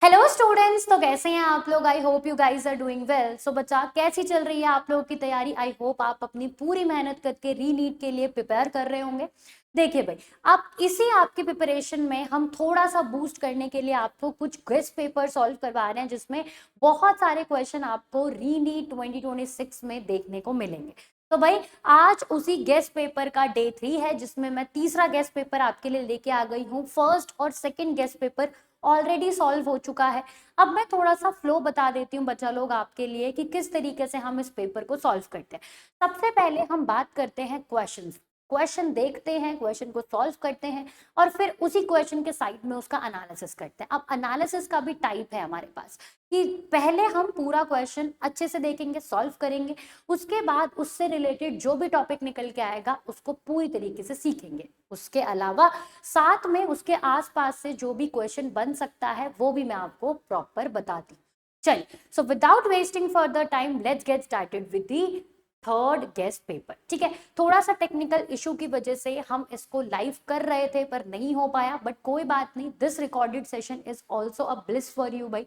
Hello students, तो कैसे हैं आप लोग। I hope you guys are doing well. So बच्चा, कैसी चल रही है आप लोगों की तैयारी। आई होप आप अपनी पूरी मेहनत करके रीनीट के लिए प्रिपेयर कर रहे होंगे। देखिए भाई, आप इसी आपकी प्रिपरेशन में हम थोड़ा सा बूस्ट करने के लिए आपको कुछ क्विज पेपर सॉल्व करवा रहे हैं, जिसमें बहुत सारे क्वेश्चन आपको रीनीट 2026 में देखने को मिलेंगे। तो भाई, आज उसी गेस्ट पेपर का डे 3 है, जिसमें मैं तीसरा गेस्ट पेपर आपके लिए लेके आ गई हूँ। फर्स्ट और second guest paper already solve हो चुका है। अब मैं थोड़ा सा फ्लो बता देती हूँ बच्चा लोग आपके लिए कि किस तरीके से हम इस पेपर को सॉल्व करते हैं। सबसे पहले हम बात करते हैं क्वेश्चंस। क्वेश्चन देखते हैं, क्वेश्चन को सॉल्व करते हैं और फिर उसी क्वेश्चन के साइड में उसका एनालिसिस करते हैं। अब एनालिसिस का भी टाइप है हमारे पास कि पहले हम पूरा क्वेश्चन अच्छे से देखेंगे, सॉल्व करेंगे, उसके बाद उससे रिलेटेड जो भी टॉपिक निकल के आएगा उसको पूरी तरीके से सीखेंगे। उसके अलावा साथ में उसके आसपास से जो भी क्वेश्चन बन सकता है वो भी मैं आपको प्रॉपर बताती हूँ। चलिए, so without wasting further time let's get started with the third guest paper. ठीक है, थोड़ा सा टेक्निकल इशू की वजह से हम इसको लाइव कर रहे थे पर नहीं हो पाया, बट कोई बात नहीं। This recorded session is also a bliss for you भाई,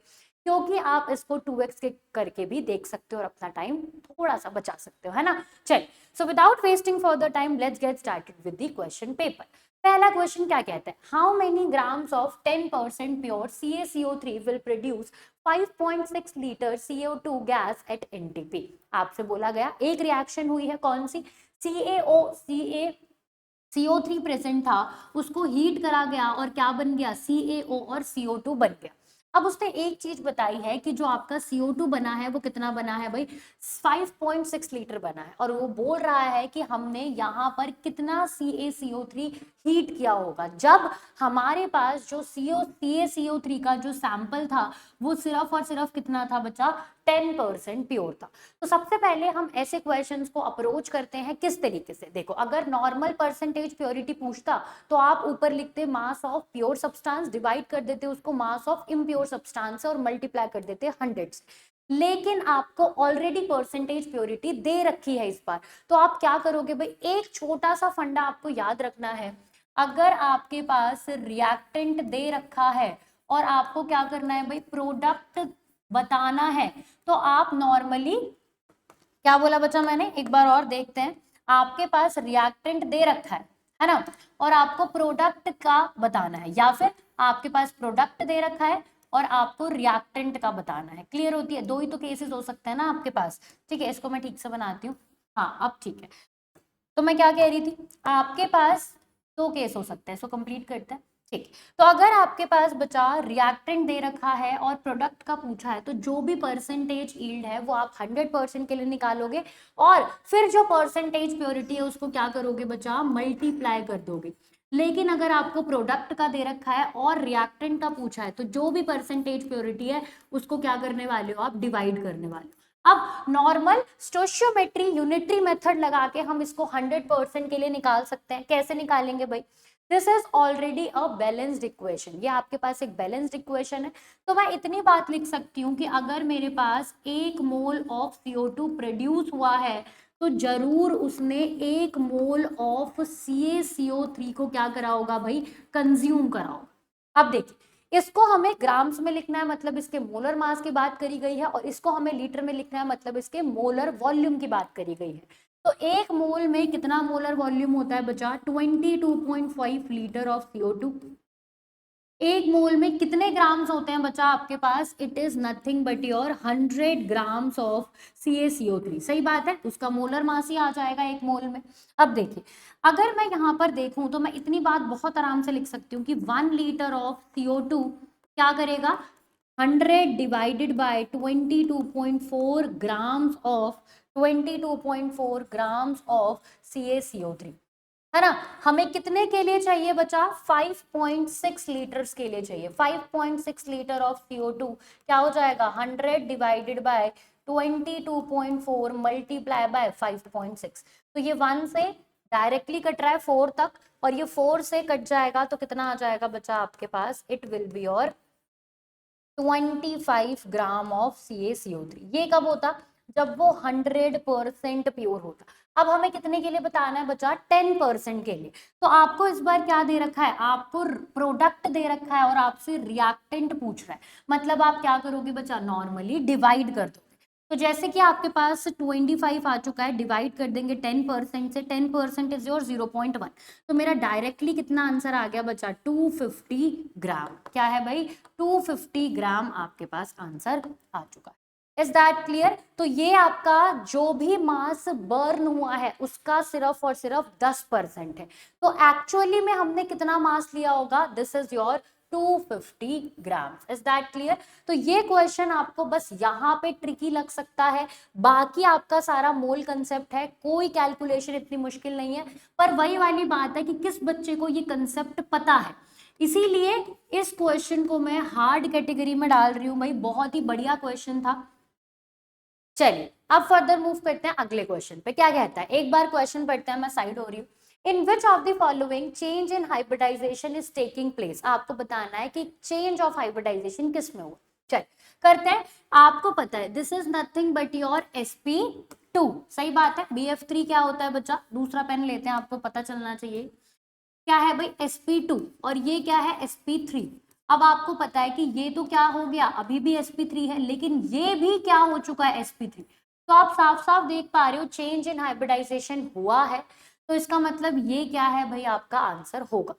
क्योंकि आप इसको 2x के करके भी देख सकते हो और अपना टाइम थोड़ा सा बचा सकते हो, है ना। चलिए, so without wasting further time let's get started with the question paper. पहला क्वेश्चन क्या कहता है, how many grams of 10% pure CaCO3 will produce 5.6 litre CO2 gas at NTP। आपसे बोला गया एक रिएक्शन हुई है, कौन सी, CO3 प्रेजेंट था, उसको हीट करा गया और क्या बन गया, CaO और CO2 बन गया। अब उसने एक चीज बताई है कि जो आपका CO2 बना है वो कितना बना है भाई, 5.6 लीटर बना है, और वो बोल रहा है कि हमने यहाँ पर कितना CaCO3 हीट किया होगा, जब हमारे पास जो CaCO3 का जो सैंपल था वो सिर्फ और सिर्फ कितना था बच्चा, 10% प्योर था। तो सबसे पहले हम ऐसे क्वेश्चंस को अप्रोच करते हैं किस तरीके से। देखो, अगर नॉर्मल परसेंटेज प्योरिटी पूछता तो आप ऊपर लिखते mass of pure substance, divide कर देते उसको मास ऑफ इम्प्योर सब्सटेंस और मल्टीप्लाई कर देते 100 से। लेकिन आपको ऑलरेडी परसेंटेज प्योरिटी दे रखी है इस बार, तो आप क्या करोगे भाई, एक छोटा सा फंडा आपको याद रखना है। अगर आपके पास रिएक्टेंट दे रखा है और आपको क्या करना है भाई, प्रोडक्ट बताना है, तो आप नॉर्मली, क्या बोला बच्चा मैंने, एक बार और देखते हैं। आपके पास रिएक्टेंट दे रखा है ना, और आपको प्रोडक्ट का बताना है, या फिर आपके पास प्रोडक्ट दे रखा है और आपको रिएक्टेंट का बताना है। क्लियर होती है, दो ही तो केसेस हो सकते हैं ना आपके पास। ठीक है, इसको मैं ठीक से बनाती हूँ। हाँ, अब ठीक है। तो मैं क्या कह रही थी, आपके पास दो केस हो सकते हैं, इसको कंप्लीट करते हैं। ठीक है, तो अगर आपके पास बचा रिएक्टेंट दे रखा है और प्रोडक्ट का पूछा है, तो जो भी परसेंटेज यील्ड है वो आप 100% के लिए निकालोगे, और फिर जो परसेंटेज प्योरिटी है उसको क्या करोगे बचा, मल्टीप्लाई कर दोगे। लेकिन अगर आपको प्रोडक्ट का दे रखा है और रिएक्टेंट का पूछा है, तो जो भी परसेंटेज प्योरिटी है उसको क्या करने वाले हो आप, डिवाइड करने वाले हो। अब नॉर्मल स्टोशियोमेट्री यूनिटरी मेथड लगा के हम इसको 100% के लिए निकाल सकते हैं। कैसे निकालेंगे भाई, this is already a balanced equation, ये आपके पास एक बैलेंस्ड इक्वेशन है। तो मैं इतनी बात लिख सकती हूँ कि अगर मेरे पास 1 मोल ऑफ CO2 प्रोड्यूस हुआ है, तो जरूर उसने 1 मोल ऑफ CaCO3 को क्या करा होगा भाई, कंज्यूम करा होगा। अब देखिए, इसको हमें ग्राम्स में लिखना है, मतलब इसके मोलर मास की बात करी गई है, और इसको हमें लीटर में लिखना है, मतलब इसके मोलर वॉल्यूम की बात करी गई है। तो 1 मोल में कितना मोलर वॉल्यूम होता है बचा, 22.5 लीटर ऑफ CO2। 1 मोल में कितने ग्राम्स होते हैं बचा आपके पास, it is nothing but your 100 grams of CaCO3। सही बात है, उसका मोलर मास ही आ जाएगा 1 मोल में। अब देखिए, अगर मैं यहाँ पर देखूं तो मैं इतनी बात बहुत आराम से लिख सकती हूँ कि 1 लीटर ऑफ CO2 क्या करेगा, 100 divided by 22.4 grams of CaCO3, है ना। हमें कितने के लिए चाहिए बचा, 5.6 लीटर्स के लिए चाहिए। 5.6 लीटर ऑफ CO2 क्या हो जाएगा, 100 डिवाइडेड बाय 22.4 मल्टीप्लाई बाय 5.6। तो ये 1 से डायरेक्टली कट रहा है 4 तक, और ये 4 से कट जाएगा तो कितना आ जाएगा बचा आपके पास, it will be your 25 gram of CaCO3। ये कब होता, जब वो 100% प्योर होता। अब हमें कितने के लिए बताना है बच्चा? 10% के लिए। तो आपको इस बार क्या दे रखा है? आपको प्रोडक्ट दे रखा है और आपसे रिएक्टेंट पूछ रहा है, मतलब आप क्या करोगे बच्चा? नॉर्मली डिवाइड कर दो। तो जैसे कि आपके पास 25 आ चुका है, डिवाइड कर देंगे 10% से, 10% इज योर 0.1। तो मेरा डायरेक्टली कितना आंसर आ गया बच्चा? 250 ग्राम। क्या है भाई? 250 ग्राम आपके पास आंसर आ चुका है। Is that clear? तो ये आपका जो भी मास बर्न हुआ है उसका सिर्फ और सिर्फ 10% है। तो एक्चुअली में हमने कितना मास लिया होगा? This is your 250 gram. Is that clear? तो ये क्वेश्चन आपको बस यहाँ पे ट्रिकी लग सकता है, बाकी आपका सारा मोल कंसेप्ट है, कोई कैलकुलेशन इतनी मुश्किल नहीं है। पर वही वाली बात है कि किस बच्चे को ये कंसेप्ट पता है, इसीलिए इस क्वेश्चन को मैं हार्ड कैटेगरी में डाल रही हूं भाई। बहुत ही बढ़िया क्वेश्चन था। चलिए अब फर्दर मूव करते हैं अगले क्वेश्चन पे। क्या कहता है, एक बार क्वेश्चन पढ़ते हैं, मैं साइड हो रही हूँ। In which of the following change in hybridization is taking place? आपको बताना है कि चेंज ऑफ हाइब्रिडाइजेशन किस में हुआ। चल करते हैं। आपको पता है this is nothing but your sp2। सही बात है। bf3 क्या होता है बच्चा? दूसरा पेन लेते हैं, आपको पता चलना चाहिए क्या है भाई? sp2। और ये क्या है? sp3। अब आपको पता है कि ये तो क्या हो गया, अभी भी sp3 है, लेकिन ये भी क्या हो चुका है? sp3। तो आप साफ साफ देख पा रहे हो चेंज इन हाइब्रिडाइजेशन हुआ है। तो इसका मतलब ये क्या है भाई? आपका आंसर होगा।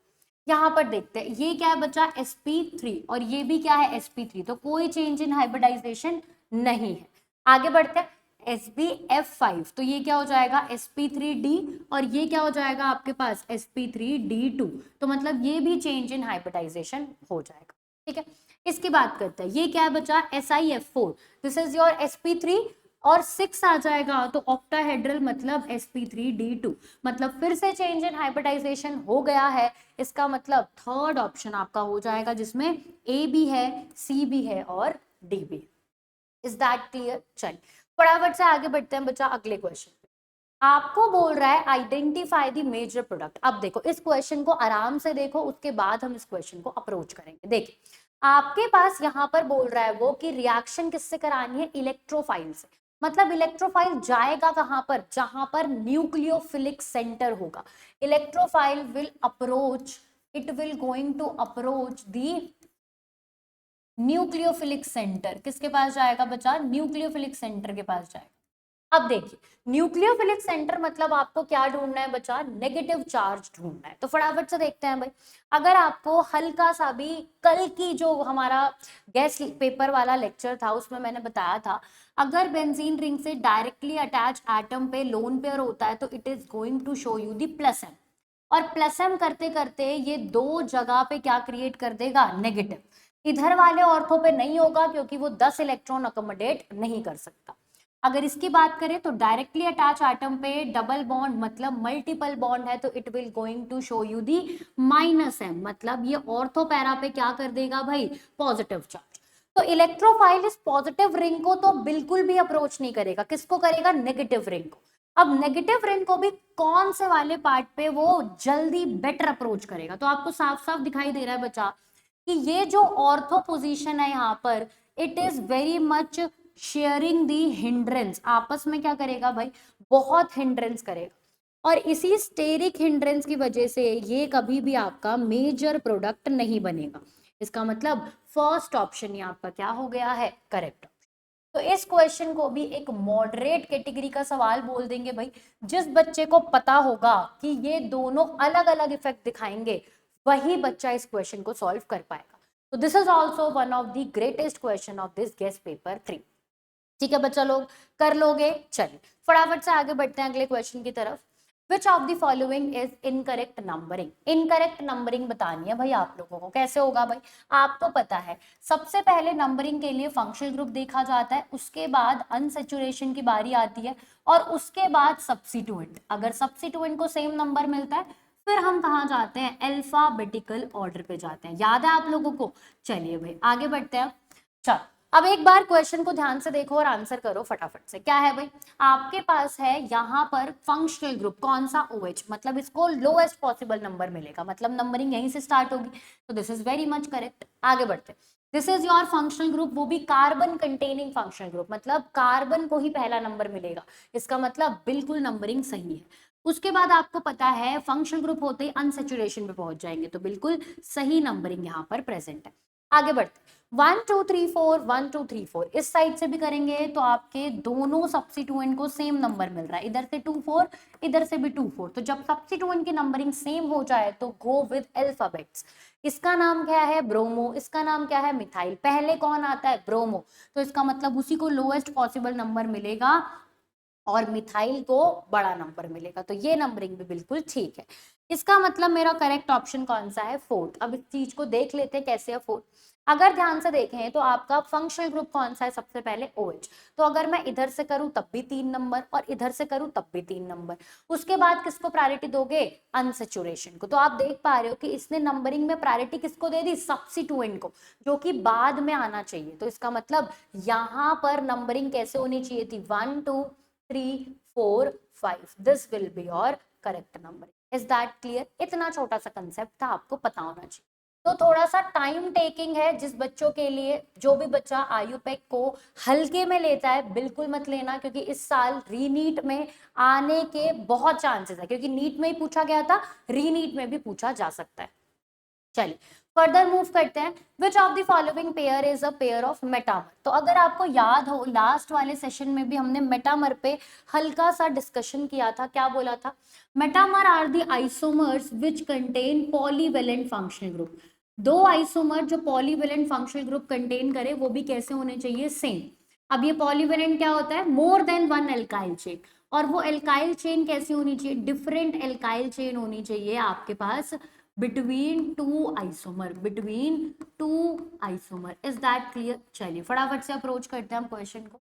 यहाँ पर देखते हैं ये क्या है बच्चा? sp3 और ये भी क्या है? sp3। तो कोई चेंज इन हाइब्रिडाइजेशन नहीं है। आगे बढ़ते हैं। SbF5 तो ये क्या हो जाएगा? sp3d। और ये क्या हो जाएगा आपके पास? sp3d2। तो मतलब ये भी चेंज इन हाइब्रिडाइजेशन हो जाएगा। ठीक है, इसकी बात करते हैं। ये क्या है बच्चा? SiF4। This is your sp3 और 6 आ जाएगा तो ऑक्टाहेड्रल, मतलब sp3d2। मतलब फिर से चेंज इन हाइब्रिडाइजेशन हो गया है। इसका मतलब थर्ड ऑप्शन आपका हो जाएगा जिसमें A भी है, C भी है और D भी है। Is that clear? चलिए फटाफट से आगे बढ़ते हैं बच्चा अगले क्वेश्चन पे। आपको बोल रहा है आइडेंटिफाई द मेजर प्रोडक्ट। अब देखो इस क्वेश्चन को आराम से देखो, उसके बाद हम इस क्वेश्चन को अप्रोच करेंगे। देखिए आपके पास यहाँ पर बोल रहा है वो कि रिएक्शन किससे करानी है? इलेक्ट्रोफाइल से। मतलब इलेक्ट्रोफाइल जाएगा कहां पर? जहां पर न्यूक्लियोफिलिक सेंटर होगा। Electrophile will approach, it will going to approach the nucleophilic centre. किसके पास जाएगा बच्चा? न्यूक्लियोफिलिक सेंटर के पास जाएगा। अब देखिए न्यूक्लियोफिलिक सेंटर मतलब आपको क्या ढूंढना है बच्चा? नेगेटिव चार्ज ढूंढना है। तो फटाफट से देखते हैं भाई। अगर आपको हल्का सा भी, कल की जो हमारा गैस पेपर वाला लेक्चर था उसमें मैंने बताया था, अगर बेंजीन रिंग से डायरेक्टली अटैच एटम पे लोन पेयर होता है तो it is going to show you the plus M. और प्लस एम करते करते ये दो जगह पे क्या क्रिएट कर देगा? नेगेटिव। इधर वाले ऑर्थो पे नहीं होगा क्योंकि वो 10 इलेक्ट्रॉन अकोमोडेट नहीं कर सकता। अगर इसकी बात करें तो डायरेक्टली अटैच एटम पे डबल बॉन्ड मतलब मल्टीपल बॉन्ड है तो it will going to show you the minus M. मतलब ये ऑर्थो पैरा पे क्या कर देगा भाई? Positive charge. तो इलेक्ट्रोफाइल इस पॉजिटिव रिंग को तो बिल्कुल भी अप्रोच नहीं करेगा। किसको करेगा? नेगेटिव रिंग को। अब नेगेटिव रिंग को भी कौन से वाले पार्ट पे वो जल्दी बेटर अप्रोच करेगा? तो आपको साफ साफ दिखाई दे रहा है बच्चा कि ये जो ऑर्थो पोजीशन है यहाँ पर, it is very much sharing the hindrance. आपस में क्या करेगा भाई? बहुत हिंड्रेंस करेगा। और इसी स्टेरिक हिंड्रेंस की वजह से ये कभी भी आपका मेजर प्रोडक्ट नहीं बनेगा। इसका मतलब फर्स्ट ऑप्शन ये आपका क्या हो गया है? करेक्ट। तो इस क्वेश्चन को भी एक मॉडरेट कैटेगरी का सवाल बोल देंगे भाई। जिस बच्चे को पता होगा कि ये दोनों अलग अलग इफेक्ट दिखाएंगे वही बच्चा इस क्वेश्चन को सॉल्व कर पाएगा। तो this is also one of the greatest question of this guess paper 3। ठीक है बच्चा लोग, कर लोगे? चलिए फटाफट से आगे बढ़ते हैं अगले क्वेश्चन की तरफ। विच of the following is incorrect numbering? Incorrect numbering बतानी है भाई आप लोगों को। कैसे होगा भाई? आपको पता है सबसे पहले नंबरिंग के लिए फंक्शनल ग्रुप देखा जाता है, उसके बाद अनसेचुरेशन की बारी आती है और उसके बाद सब्स्टिट्यूएंट। अगर सब्स्टिट्यूएंट को सेम नंबर मिलता है फिर हम कहाँ जाते हैं? अल्फाबेटिकल ऑर्डर पे जाते हैं। याद है आप लोगों को? चलिए भाई आगे बढ़ते हैं। चलो अब एक बार क्वेश्चन को ध्यान से देखो और आंसर करो फटाफट से। क्या है भाई? आपके पास है यहाँ पर फंक्शनल ग्रुप कौन सा? OH। मतलब इसको लोएस्ट पॉसिबल नंबर मिलेगा, मतलब नंबरिंग यहीं से स्टार्ट होगी। तो this is very much correct. आगे बढ़ते this is your functional group, वो भी कार्बन कंटेनिंग फंक्शनल ग्रुप, मतलब कार्बन को ही पहला नंबर मिलेगा, इसका मतलब बिल्कुल नंबरिंग सही है। उसके बाद आपको पता है फंक्शनल ग्रुप होते ही अनसेचुरेशन पे पहुंच जाएंगे, तो बिल्कुल सही नंबरिंग यहाँ पर प्रेजेंट है। आगे बढ़ते 1 2 3 4 1 2 3 4, इस साइड से भी करेंगे तो आपके दोनों सब्स्टिट्यूएंट को सेम नंबर मिल रहा है, इधर से 2 4 इधर से भी 2 4, तो जब सब्स्टिट्यूएंट की नंबरिंग सेम हो जाए तो गो विद अल्फाबेट्स। इसका नाम क्या है ब्रोमो, इसका नाम क्या है मिथाइल, पहले कौन आता है ब्रोमो, तो इसका मतलब उसी को लोएस्ट पॉसिबल नंबर मिलेगा और मिथाइल को बड़ा नंबर मिलेगा, तो ये नंबरिंग भी बिल्कुल ठीक है। इसका मतलब मेरा करेक्ट ऑप्शन कौन सा है फोर्थ। अब इस चीज को देख लेते हैं कैसे है फोर्थ। अगर ध्यान से देखें तो आपका फंक्शनल ग्रुप कौन सा है, सबसे पहले OH, तो अगर मैं इधर से करूं तब भी 3 नंबर और इधर से करूं तब भी 3 नंबर, उसके बाद किसको प्रायोरिटी दोगे, अनसेचुरेशन को। तो आप देख पा रहे हो कि इसने नंबरिंग में प्रायोरिटी किसको दे दी, सब्स्टिट्यूएंट को, जो कि बाद में आना चाहिए, तो इसका मतलब यहाँ पर नंबरिंग कैसे होनी चाहिए थी 1 2 3 4 5, this will be your correct number. Is that clear, इतना छोटा सा कंसेप्ट था, आपको पता होना चाहिए। तो थोड़ा सा टाइम टेकिंग है जिस बच्चों के लिए, जो भी बच्चा आयुपेक को हल्के में लेता है बिल्कुल मत लेना, क्योंकि इस साल रीनीट में आने के बहुत चांसेस है, क्योंकि नीट में ही पूछा गया था, रीनीट में भी पूछा जा सकता है। चलिए फर्दर मूव करते हैं, which of the following pair is a pair of metamer. तो अगर आपको याद हो लास्ट वाले सेशन में भी हमने मेटामर पे हल्का सा डिस्कशन किया था, क्या बोला था, metamer are the isomers which contain polyvalent functional group. दो आइसोमर जो पॉलीवेलेंट फंक्शनल ग्रुप कंटेन करे वो भी कैसे होने चाहिए, सेम। अब ये पॉलीवेलेंट क्या होता है, more than one alkyl chain, और वो एल्काइल चेन कैसी होनी चाहिए, डिफरेंट एल्काइल चेन होनी चाहिए आपके पास between two isomer, between two isomer. Is that clear. चलिए फटाफट से अप्रोच करते हैं हम क्वेश्चन को।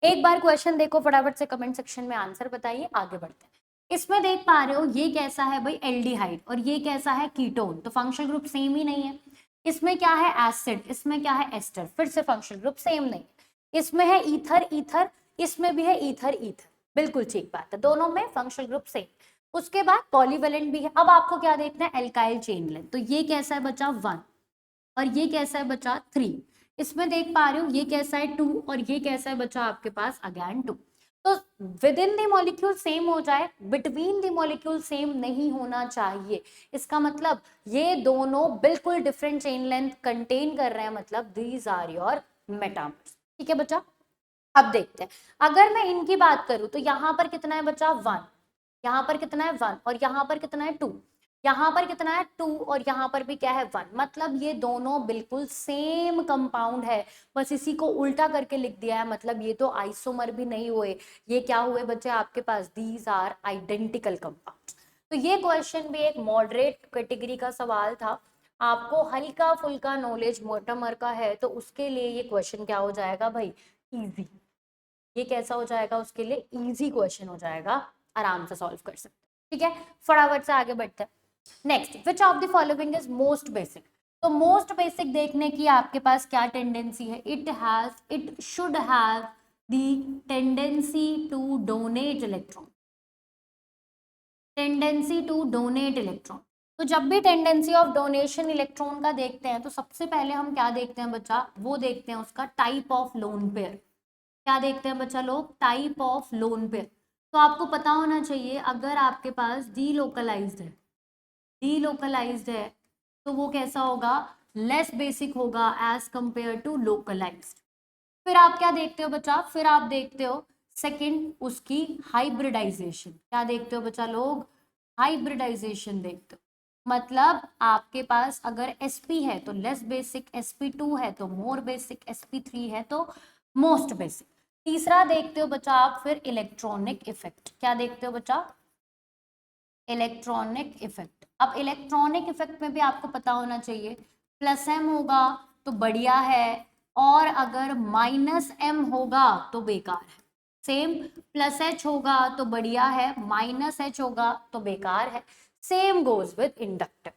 एक बार क्वेश्चन देखो फटाफट से, कमेंट सेक्शन में आंसर बताइए, आगे बढ़ते हैं। इसमें देख पा रहे हो ये कैसा है भाई, एल्डिहाइड, और ये कैसा है कीटोन, तो फंक्शनल ग्रुप सेम ही नहीं है। इसमें क्या है एसिड, इसमें क्या है एस्टर, फिर से फंक्शनल ग्रुप सेम नहीं। इसमें है ईथर ईथर, इसमें भी है ईथर ईथर, बिल्कुल ठीक बात है, दोनों में फंक्शनल ग्रुप सेम। उसके बाद पॉलीवेलेंट भी है। अब आपको क्या देखना है, एल्काइल चेन लेंथ, तो ये कैसा है बचा 1 और ये कैसा है बचा 3। इसमें देख पा रहे हो ये कैसा है 2 और ये कैसा है बचा आपके पास अगेन 2। तो with in the molecule same हो जाए, बिटवीन द मॉलिक्यूल सेम नहीं होना चाहिए। इसका मतलब ये दोनों बिल्कुल डिफरेंट चेन लेंथ कंटेन कर रहे हैं, मतलब दीज आर योर मेटामर्स। ठीक है बच्चा। अब देखते हैं, अगर मैं इनकी बात करूं तो यहाँ पर कितना है बच्चा 1, यहाँ पर कितना है 1 और यहाँ पर कितना है 2, यहाँ पर कितना है 2 और यहाँ पर भी क्या है 1, मतलब ये दोनों बिल्कुल सेम कंपाउंड है, बस इसी को उल्टा करके लिख दिया है, मतलब ये तो आइसोमर भी नहीं हुए, ये क्या हुए बच्चे आपके पास, दीज आर आइडेंटिकल कंपाउंड। तो ये क्वेश्चन भी एक मॉडरेट कैटेगरी का सवाल था, आपको हल्का फुल्का नॉलेज मोटामर का है तो उसके लिए ये क्वेश्चन क्या हो जाएगा भाई, इजी। ये कैसा हो जाएगा उसके लिए, इजी क्वेश्चन हो जाएगा, आराम से सॉल्व कर सकते हैं। ठीक है फटाफट से आगे बढ़ते हैं। Next, which of the following is most basic. तो मोस्ट बेसिक देखने की आपके पास क्या टेंडेंसी है, it should have the tendency to donate electron, tendency to donate electron. तो जब भी टेंडेंसी ऑफ डोनेशन इलेक्ट्रॉन का देखते हैं तो सबसे पहले हम क्या देखते हैं बच्चा, वो देखते हैं उसका टाइप ऑफ लोन पेयर। क्या देखते हैं बच्चा लोग, टाइप ऑफ लोन पेयर। तो आपको पता होना चाहिए अगर आपके पास डीलोकलाइज्ड है, डीलोकलाइज्ड है तो वो कैसा होगा, लेस बेसिक होगा एज कंपेयर टू लोकलाइज्ड। फिर आप क्या देखते हो बच्चा, फिर आप देखते हो सेकंड उसकी हाइब्रिडाइजेशन। क्या देखते हो बच्चा लोग, हाइब्रिडाइजेशन देखते हो, मतलब आपके पास अगर sp है तो लेस बेसिक, sp2 है तो मोर बेसिक, sp3 है तो मोस्ट बेसिक। तीसरा देखते हो बच्चा आप फिर इलेक्ट्रॉनिक इफेक्ट। क्या देखते हो बच्चा, इलेक्ट्रॉनिक इफेक्ट। अब इलेक्ट्रॉनिक इफेक्ट में भी आपको पता होना चाहिए प्लस एम होगा तो बढ़िया है, और अगर माइनस एम होगा तो बेकार है। सेम प्लस एच होगा तो बढ़िया है, माइनस एच होगा तो बेकार है। Same goes with inductor.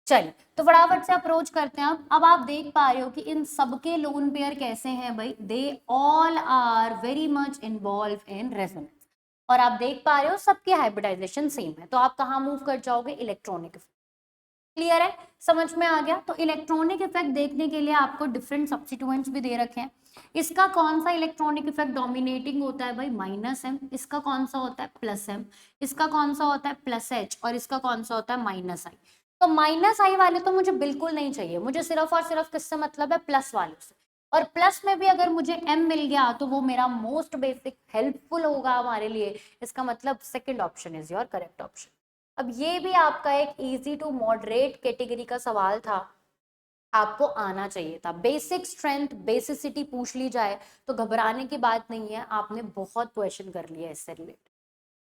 चलिए तो फटाफट से अप्रोच करते हैं। अब आप देख पा रहे हो कि इन सबके लोन पेयर कैसे हैं भाई, they all are very much involve in resonance, और आप देख पा रहे हो सबके हाइब्रिडाइजेशन सेम है, तो आप कहाँ मूव कर जाओगे, इलेक्ट्रॉनिक। क्लियर है, समझ में आ गया। तो इलेक्ट्रॉनिक इफेक्ट देखने के लिए आपको डिफरेंट सब्स्टिट्यूएंट्स भी दे रखे हैं। इसका कौन सा इलेक्ट्रॉनिक इफेक्ट डोमिनेटिंग होता है भाई, -m, इसका कौन सा होता है +m, इसका कौन सा होता है +h, और इसका कौन सा होता है -i। तो -i वाले तो मुझे बिल्कुल नहीं चाहिए, मुझे सिर्फ और सिर्फ किससे मतलब है, प्लस वाले से। और प्लस में भी अगर मुझे m मिल गया तो वो मेरा मोस्ट बेसिक हेल्पफुल होगा हमारे लिए। इसका मतलब second option is your correct option. अब ये भी आपका एक इजी टू मॉडरेट कैटेगरी का सवाल था, आपको आना चाहिए था। बेसिक स्ट्रेंथ बेसिसिटी पूछ ली जाए तो घबराने की बात नहीं है, आपने बहुत क्वेश्चन कर लिया इससे रिलेटेड।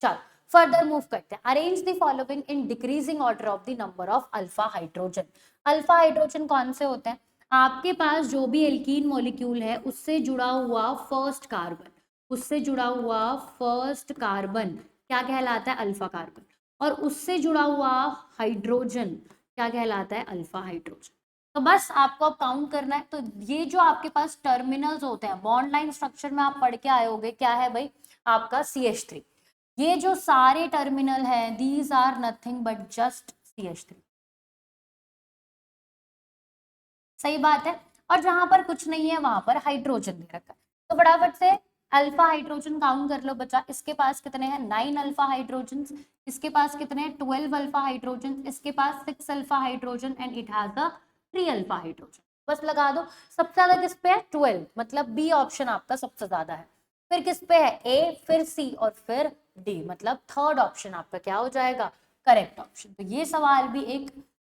चल फर्दर मूव करते हैं। Arrange the following in decreasing order of the number of alpha hydrogen. Alpha hydrogen कौन से होते हैं, आपके पास जो भी एल्कीन मॉलिक्यूल है उससे जुड़ा हुआ फर्स्ट कार्बन, उससे जुड़ा हुआ फर्स्ट कार्बन क्या कहलाता है, अल्फा कार्बन। और उससे जुड़ा हुआ हाइड्रोजन क्या कहलाता है, अल्फा हाइड्रोजन। तो बस आपको अब काउंट करना है। तो ये जो आपके पास टर्मिनल्स होते हैं बॉन्ड लाइन स्ट्रक्चर में आप पढ़ के आए होगे, क्या है भाई, आपका CH3। ये जो सारे टर्मिनल हैं these are nothing but just CH3। सही बात है। और जहां पर कुछ नहीं है वहां पर हाइड्रोजन दे रखा है। तो फटाफट से अल्फा हाइड्रोजन काउंट कर लो बच्चा। इसके पास कितने हैं, 9 अल्फा हाइड्रोजन। इसके पास कितने हैं, 12 अल्फा हाइड्रोजन। इसके पास 6 alpha hydrogen and it has a 3 alpha hydrogen. बस लगा दो। सबसे ज्यादा किस पे है, 12, मतलब बी ऑप्शन आपका सबसे ज्यादा है। फिर किस पे है, ए, फिर सी और फिर डी, मतलब थर्ड ऑप्शन आपका क्या हो जाएगा, करेक्ट ऑप्शन। तो ये सवाल भी एक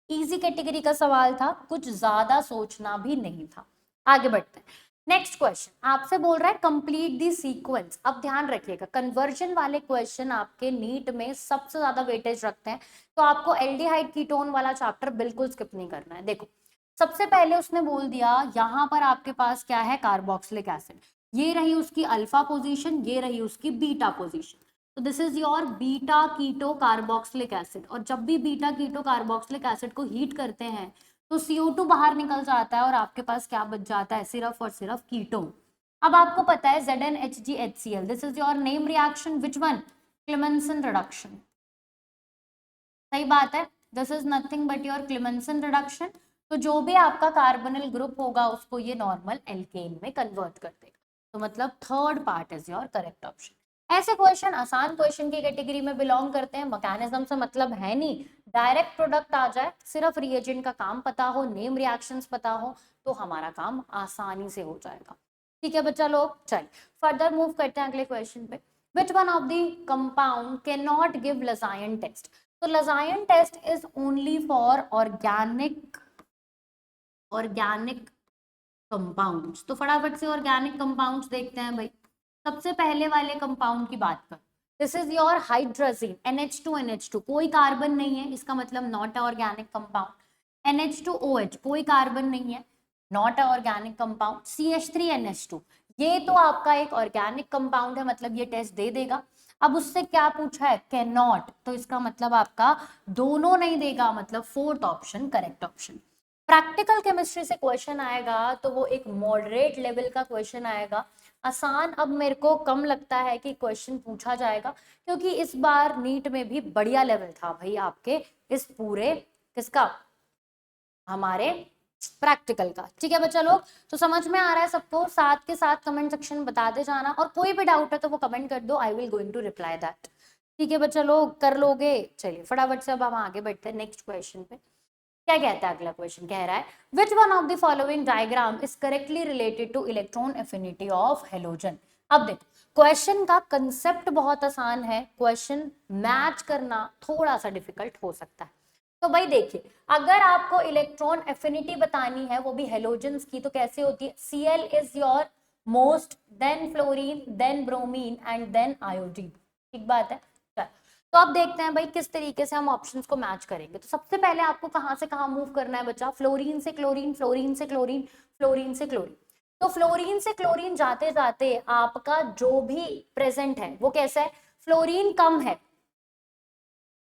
इजी कैटेगरी का सवाल था, कुछ ज्यादा सोचना भी नहीं था। आगे बढ़ते हैं। नेक्स्ट क्वेश्चन आपसे बोल रहा है कंप्लीट दी सीक्वेंस। अब ध्यान रखिएगा, कन्वर्जन वाले क्वेश्चन आपके नीट में सबसे ज्यादा वेटेज रखते हैं, तो आपको एल्डिहाइड कीटोन वाला चैप्टर बिल्कुल स्किप नहीं करना है। देखो सबसे पहले उसने बोल दिया यहाँ पर आपके पास क्या है, कार्बोक्सिलिक एसिड। ये रही उसकी अल्फा पोजीशन, ये रही उसकी बीटा पोजीशन। तो this is your beta keto carboxylic acid. और जब भी बीटा कीटो कार्बोक्सिलिक एसिड को हीट करते हैं तो CO2 बाहर निकल जाता है और आपके पास क्या बच जाता है, सिर्फ और सिर्फ कीटोन। अब आपको पता है ZnHgHCl, this is your name reaction, which one, Clemmensen reduction. सही बात है, this is nothing but your Clemmensen reduction. तो जो भी आपका कार्बोनिल ग्रुप होगा उसको ये नॉर्मल एल्केन में कन्वर्ट कर देगा। तो मतलब third part is your correct option. ऐसे क्वेश्चन आसान क्वेश्चन की कैटेगरी में बिलोंग करते हैं, मैकेनिज्म से मतलब है नहीं, डायरेक्ट प्रोडक्ट आ जाए, सिर्फ रिएजेंट का काम पता हो, नेम रिएक्शंस पता हो, तो हमारा काम आसानी से हो जाएगा। ठीक है बच्चा लोग, चलिए फर्दर मूव करते हैं अगले क्वेश्चन पे। Which one of the compound can not give Lassaigne test. तो Lassaigne test is only for organic compounds. तो फटाफट से ऑर्गेनिक कंपाउंड्स देखते हैं भाई। सबसे पहले वाले कंपाउंड की बात कर, this is your hydrogen NH2NH2, कोई कार्बन नहीं है, इसका मतलब not a organic compound. NH2OH, कोई कार्बन नहीं है, not a organic compound. CH3NH2, ये तो आपका एक ऑर्गेनिक कंपाउंड है, मतलब ये टेस्ट दे देगा। अब उससे क्या पूछा है, कैन नॉट, तो इसका मतलब आपका दोनों नहीं देगा, मतलब fourth option correct option. Practical chemistry से क्वेश्चन आएगा तो वो एक मॉडरेट लेवल का क्वेश्चन आएगा। आसान अब मेरे को कम लगता है कि क्वेश्चन पूछा जाएगा, क्योंकि इस बार नीट में भी बढ़िया लेवल था भाई आपके इस पूरे किसका, हमारे प्रैक्टिकल का। ठीक है बच्चा लोग, तो समझ में आ रहा है सबको, साथ के साथ कमेंट सेक्शन बताते जाना, और कोई भी डाउट है तो वो कमेंट कर दो, I will going to reply that. ठीक है बच्चा लोग, कर लोगे। चलिए फटाफट से अब हम आगे बढ़ते हैं नेक्स्ट क्वेश्चन पे। क्या कहता है अगला क्वेश्चन, कह रहा है विच one of the following diagram is correctly related two electron affinity of halogen. अब देखो क्वेश्चन का कंसेप्ट बहुत आसान है, क्वेश्चन मैच करना थोड़ा सा डिफिकल्ट हो सकता है। तो भाई देखिए, अगर आपको इलेक्ट्रॉन एफिनिटी बतानी है वो भी हेलोजन्स की, तो कैसे होती है, Cl is your most, then fluorine, then bromine and then iodine. ठीक बात है। तो अब देखते हैं भाई किस तरीके से हम ऑप्शंस को मैच करेंगे। तो सबसे पहले आपको कहां से कहां मूव करना है बच्चा, फ्लोरीन से क्लोरीन, फ्लोरीन से क्लोरीन, फ्लोरीन से क्लोरीन। तो फ्लोरीन से क्लोरीन जाते जाते आपका जो भी प्रेजेंट है वो कैसा है, फ्लोरीन कम है,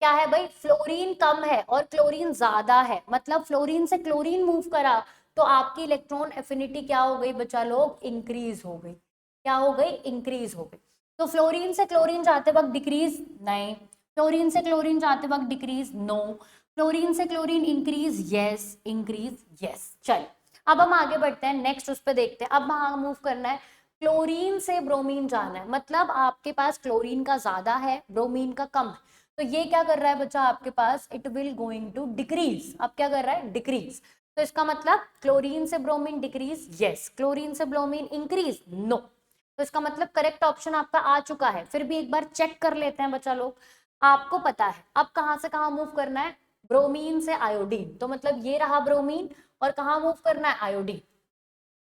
क्या है भाई, फ्लोरीन कम है और क्लोरीन ज्यादा है, मतलब फ्लोरीन से क्लोरीन मूव करा तो आपकी इलेक्ट्रॉन एफिनिटी क्या हो गई बच्चा लोग, इंक्रीज हो गई। क्या हो गई, इंक्रीज हो गई। तो फ्लोरीन से क्लोरीन जाते वक्त डिक्रीज नहीं, फ्लोरीन से क्लोरीन जाते वक्त डिक्रीज नो, क्लोरीन से chlorine increase, yes increase, yes. चल अब हम आगे बढ़ते हैं, नेक्स्ट उस पे देखते हैं। अब वहां मूव करना है, क्लोरीन से ब्रोमीन जाना है, मतलब आपके पास क्लोरीन का ज्यादा है, ब्रोमीन का कम है, तो ये क्या कर रहा है बच्चा आपके पास, it will going to decrease. अब क्या कर रहा है, डिक्रीज। तो इसका मतलब क्लोरीन से ब्रोमीन डिक्रीज, यस। क्लोरीन से ब्रोमीन इंक्रीज, नो। तो इसका मतलब करेक्ट ऑप्शन आपका आ चुका है। फिर भी एक बार चेक कर लेते हैं बच्चा लोग, आपको पता है अब कहां से कहां मूव करना है, ब्रोमीन से आयोडीन। तो मतलब ये रहा ब्रोमीन, और कहां मूव करना है, आयोडीन।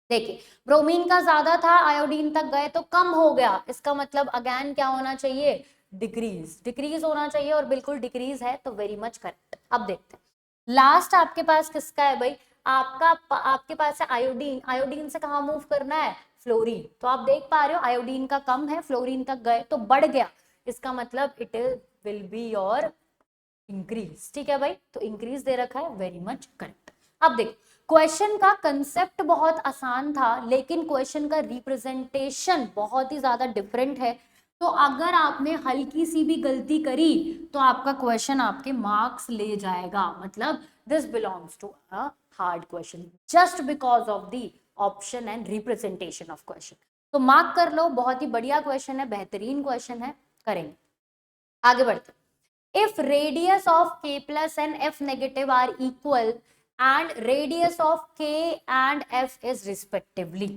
देखिए ब्रोमीन का ज्यादा था, आयोडीन तक गए तो कम हो गया, इसका मतलब अगेन क्या होना चाहिए, डिक्रीज। डिक्रीज होना चाहिए, और बिल्कुल डिक्रीज है, तो वेरी मच करेक्ट। अब देखते हैं लास्ट आपके पास किसका है भाई, आपके पास है आयोडीन। आयोडीन से कहां मूव करना है, फ्लोरीन। तो आप देख पा रहे हो आयोडीन का कम है, फ्लोरीन तक गए तो बढ़ गया, इसका मतलब it will be your increase. ठीक है भाई, तो इंक्रीज दे रखा है, वेरी मच करेक्ट। अब देखो क्वेश्चन का कंसेप्ट बहुत आसान था, लेकिन क्वेश्चन का रिप्रेजेंटेशन बहुत ही ज्यादा डिफरेंट है। तो अगर आपने हल्की सी भी गलती करी तो आपका क्वेश्चन आपके मार्क्स ले जाएगा, मतलब this belongs to a hard question just because of the option and representation of question. तो मार्क कर लो, बहुत ही बढ़िया क्वेश्चन है, बेहतरीन क्वेश्चन है, करेंगे। आगे बढ़ते, if radius of k plus and f negative are equal and radius of k and f is respectively,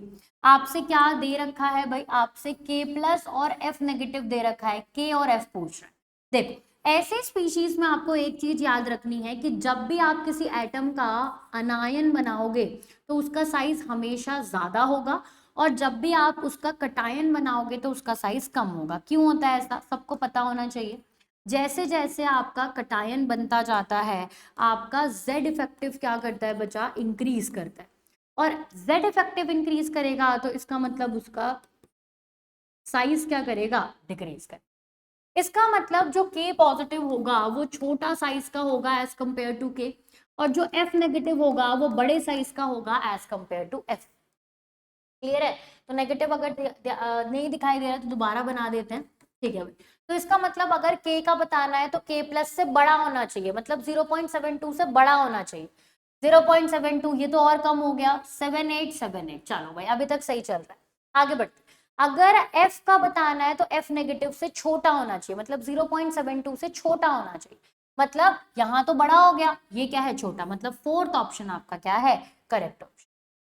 आपसे क्या दे रखा है भाई, आपसे k प्लस और f नेगेटिव दे रखा है, k और f पूछ रहा है। देखो ऐसे स्पीशीज में आपको एक चीज याद रखनी है कि जब भी आप किसी एटम का अनायन बनाओगे तो उसका साइज हमेशा ज्यादा होगा, और जब भी आप उसका कटायन बनाओगे तो उसका साइज कम होगा। क्यों होता है ऐसा, सबको पता होना चाहिए। जैसे जैसे आपका कटायन बनता जाता है, आपका जेड इफेक्टिव क्या करता है बच्चा, इंक्रीज करता है, और जेड इफेक्टिव इंक्रीज करेगा तो इसका मतलब उसका साइज क्या करेगा, डिक्रीज करेगा। इसका मतलब जो के पॉजिटिव होगा वो छोटा साइज का होगा एज कंपेयर टू के, और जो एफ नेगेटिव होगा वो बड़े साइज का होगा as compare to F. Clear है। तो नेगेटिव अगर नहीं दिखाई दे रहा तो दोबारा बना देते हैं, ठीक है भाई। तो इसका मतलब अगर k का बताना है तो k प्लस से बड़ा होना चाहिए, मतलब 0.72 से बड़ा होना चाहिए। 0.72 ये तो और कम हो गया, 7878। चलो भाई अभी तक सही चल रहा है, आगे बढ़ते। अगर f का बताना है तो f नेगेटिव से छोटा होना चाहिए, मतलब 0.72 से छोटा होना चाहिए, मतलब यहाँ तो बड़ा हो गया, ये क्या है, छोटा, मतलब फोर्थ ऑप्शन आपका क्या है, करेक्ट ऑप्शन।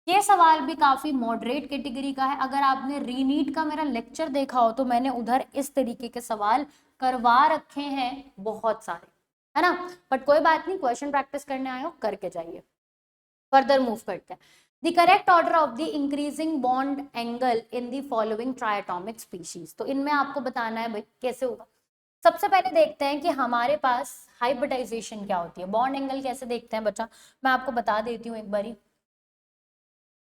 ये सवाल भी काफी मॉडरेट कैटेगरी का है। अगर आपने रीनीट का मेरा लेक्चर देखा हो तो मैंने उधर इस तरीके के सवाल करवा रखे हैं बहुत सारे, है ना। बट कोई बात नहीं, क्वेश्चन प्रैक्टिस करने आए हो करके जाइए। फर्दर मूव करते हैं, the correct order of the increasing bond angle in the following triatomic species. तो इनमें आपको बताना है भाई कैसे होगा। सबसे पहले देखते हैं कि हमारे पास हाइब्रिडाइजेशन क्या होती है, बॉन्ड एंगल कैसे देखते हैं बच्चा, मैं आपको बता देती हूँ एक बारी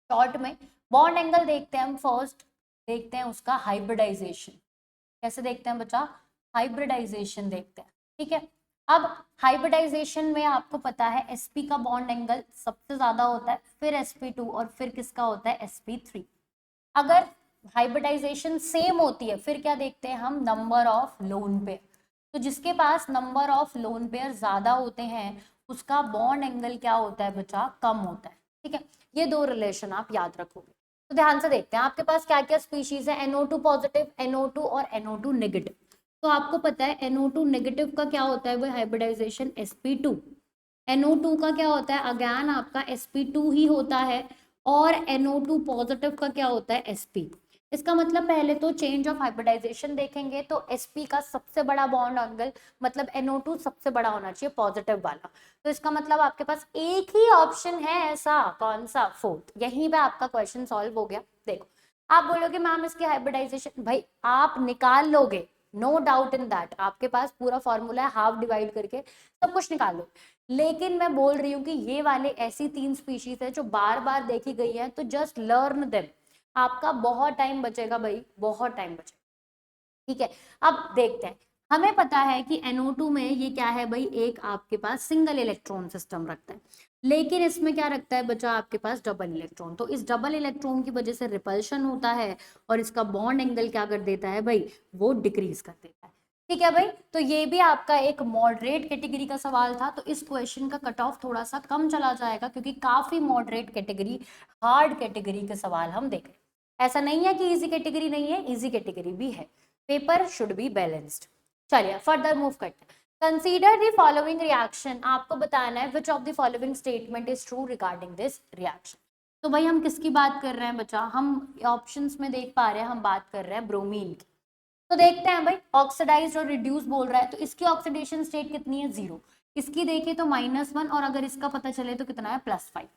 शॉर्ट में। बॉन्ड एंगल देखते हैं हम, फर्स्ट देखते हैं उसका हाइब्रिडाइजेशन। कैसे देखते हैं बच्चा, हाइब्रिडाइजेशन देखते हैं, ठीक है। अब हाइब्रिडाइजेशन में आपको पता है sp का बॉन्ड एंगल सबसे ज्यादा होता है, फिर sp2, और फिर किसका होता है, sp3। अगर हाइब्रिडाइजेशन सेम होती है फिर क्या देखते हैं हम, नंबर ऑफ लोन पेयर। तो जिसके पास नंबर ऑफ लोन पेयर ज्यादा होते हैं उसका बॉन्ड एंगल क्या होता है बच्चा, कम होता है, ठीक है। ये दो रिलेशन आप याद रखोगे। तो ध्यान से देखते हैं आपके पास क्या क्या स्पीशीज है, NO2 पॉजिटिव, NO2 और NO2 नेगेटिव। तो आपको पता है NO2 नेगेटिव का क्या होता है वो हाइब्रिडाइजेशन sp2। NO2 का क्या होता है, अगेन आपका sp2 ही होता है, और NO2 पॉजिटिव का क्या होता है, sp। इसका मतलब पहले तो चेंज ऑफ हाइब्रिडाइजेशन देखेंगे तो sp का सबसे बड़ा बॉन्ड एंगल, मतलब NO2 सबसे बड़ा होना चाहिए पॉजिटिव वाला। तो इसका मतलब आपके पास एक ही ऑप्शन है ऐसा, कौन सा, फोर्थ। यहीं पे आपका क्वेश्चन सॉल्व हो गया। देखो आप बोलोगे मैम इसकी हाइब्रिडाइजेशन, भाई आप निकाल लोगे, नो डाउट इन दैट, आपके पास पूरा फॉर्मूला है, हाफ डिवाइड करके सब कुछ निकाल लो। लेकिन मैं बोल रही हूँ कि ये वाले ऐसी 3 स्पीशीज है जो बार बार देखी गई है, तो जस्ट लर्न देम, आपका बहुत टाइम बचेगा भाई, बहुत टाइम बचेगा, ठीक है। अब देखते हैं, हमें पता है कि NO2 में ये क्या है भाई, एक आपके पास सिंगल इलेक्ट्रॉन सिस्टम रखता है, लेकिन इसमें क्या रखता है बच्चा, आपके पास डबल इलेक्ट्रॉन। तो इस डबल इलेक्ट्रॉन की वजह से रिपल्शन होता है, और इसका बॉन्ड एंगल क्या कर देता है भाई, वो डिक्रीज कर देता है। ठीक है भाई, तो ये भी आपका एक मॉडरेट कैटेगरी का सवाल था, तो इस क्वेश्चन का कट ऑफ थोड़ा सा कम चला जाएगा क्योंकि काफी मॉडरेट कैटेगरी, हार्ड कैटेगरी के सवाल हम देख रहे हैं। ऐसा नहीं है कि इजी कैटेगरी नहीं है, इजी कैटेगरी भी है। Paper should be balanced. चलिए फर्दर मूव करते हैं। कंसीडर द फॉलोइंग रिएक्शन, आपको बताना है विच of the following statement is true regarding this reaction. तो भाई हम किसकी बात कर रहे हैं बच्चा, हम ऑप्शंस में देख पा रहे हैं, हम बात कर रहे हैं ब्रोमीन की। तो देखते हैं भाई, ऑक्सीडाइज और रिड्यूस बोल रहा है, तो इसकी ऑक्सीडेशन स्टेट कितनी है, 0। इसकी देखें तो -1, और अगर इसका पता चले तो कितना है, +5।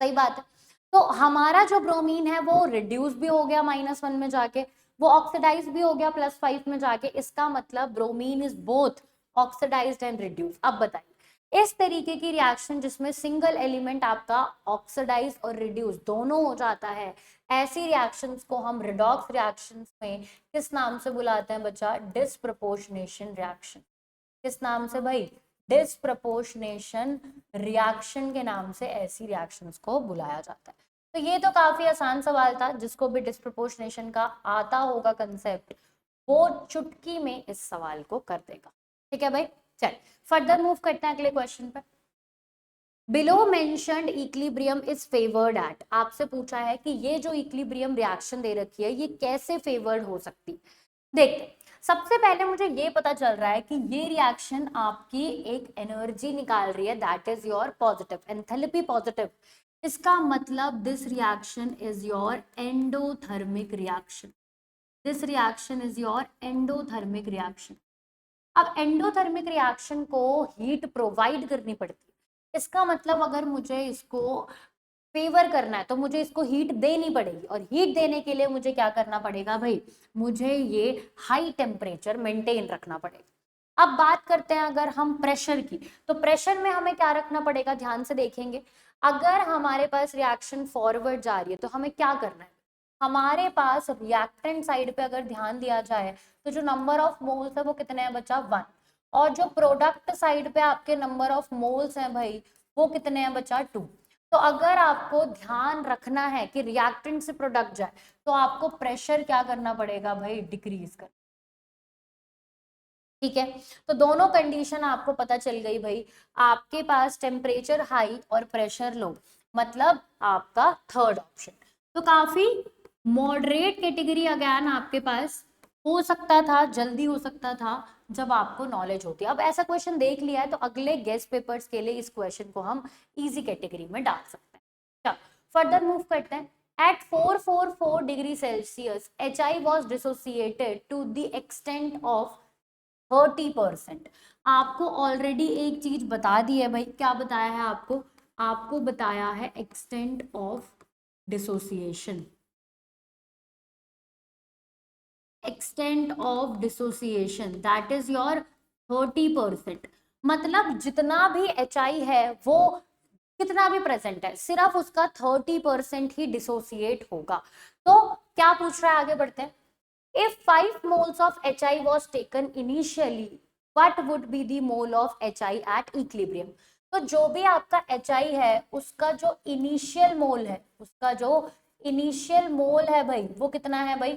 सही बात है। तो हमारा जो ब्रोमीन है वो रिड्यूस भी हो गया -1 में जाके, वो ऑक्सीडाइज भी हो गया +5 में जाके। इसका मतलब bromine is both oxidized and reduce. अब बताइए, इस तरीके की रिएक्शन जिसमें सिंगल एलिमेंट आपका ऑक्सीडाइज और रिड्यूस दोनों हो जाता है, ऐसी रिएक्शंस को हम रिडॉक्स रिएक्शंस में किस नाम से बुलाते हैं बच्चा, डिस्प्रपोर्शनेशन रिएक्शन। किस नाम से भाई, डिस्प्रपोर्शनेशन रिएक्शन के नाम से ऐसी रिएक्शंस को बुलाया जाता है। तो ये तो काफी आसान सवाल था, जिसको भी डिस्प्रपोर्शनेशन का आता होगा कंसेप्ट, वो चुटकी में इस सवाल को कर देगा। ठीक है भाई, चल फर्दर मूव करते हैं अगले क्वेश्चन पे। Below mentioned equilibrium is favoured at, आपसे पूछा है कि ये जो इक्विलिब्रियम रिएक्शन दे रखी है ये कैसे फेवर्ड हो सकती है। देखते हैं, सबसे पहले मुझे ये पता चल रहा है कि ये रिएक्शन आपकी एक एनर्जी निकाल रही है, that is your positive enthalpy positive. इसका मतलब this reaction is your endothermic reaction. This reaction is your endothermic reaction. अब एंडोथर्मिक रिएक्शन को हीट प्रोवाइड करनी पड़ती है, इसका मतलब अगर मुझे इसको फेवर करना है तो मुझे इसको हीट देनी पड़ेगी, और हीट देने के लिए मुझे क्या करना पड़ेगा भाई, मुझे ये हाई टेम्परेचर मेंटेन रखना पड़ेगा। अब बात करते हैं अगर हम प्रेशर की, तो प्रेशर में हमें क्या रखना पड़ेगा, ध्यान से देखेंगे। अगर हमारे पास रिएक्शन फॉरवर्ड जा रही है तो हमें क्या करना है, हमारे पास रिएक्टेंट साइड पे अगर ध्यान दिया जाए तो जो नंबर ऑफ मोल्स है वो कितने हैं बच्चा, 1। और जो प्रोडक्ट साइड पे आपके नंबर ऑफ मोल्स हैं भाई, वो कितने हैं बच्चा, 2। तो अगर आपको ध्यान रखना है कि रिएक्टेंट से प्रोडक्ट जाए तो आपको प्रेशर क्या करना पड़ेगा भाई, डिक्रीज कर। ठीक है, तो दोनों कंडीशन आपको पता चल गई भाई। आपके पास टेम्परेचर हाई और प्रेशर लो, मतलब आपका थर्ड ऑप्शन। तो काफी मॉडरेट कैटेगरी अगेन आपके पास हो सकता था, जल्दी हो सकता था जब आपको नॉलेज होती है। अब ऐसा क्वेश्चन देख लिया है तो अगले गेस्ट पेपर्स के लिए इस क्वेश्चन को हम इजी कैटेगरी में डाल सकते हैं। चलो फर्दर मूव करते हैं। At 444 degree Celsius, HI was dissociated to the extent of 30%। आपको ऑलरेडी एक चीज बता दी है भाई, क्या बताया है आपको, आपको बताया है extent of dissociation. Extent of dissociation that is your 30%। मतलब जितना भी HI है वो कितना भी प्रेजेंट है, सिर्फ उसका 30% ही डिसोसिएट होगा। तो क्या पूछ रहा है, आगे बढ़ते हैं। If 5 moles of HI was taken initially, what would be the mole of HI at equilibrium? तो जो भी आपका HI है उसका जो इनिशियल मोल है, उसका जो इनिशियल मोल है भाई वो कितना है भाई,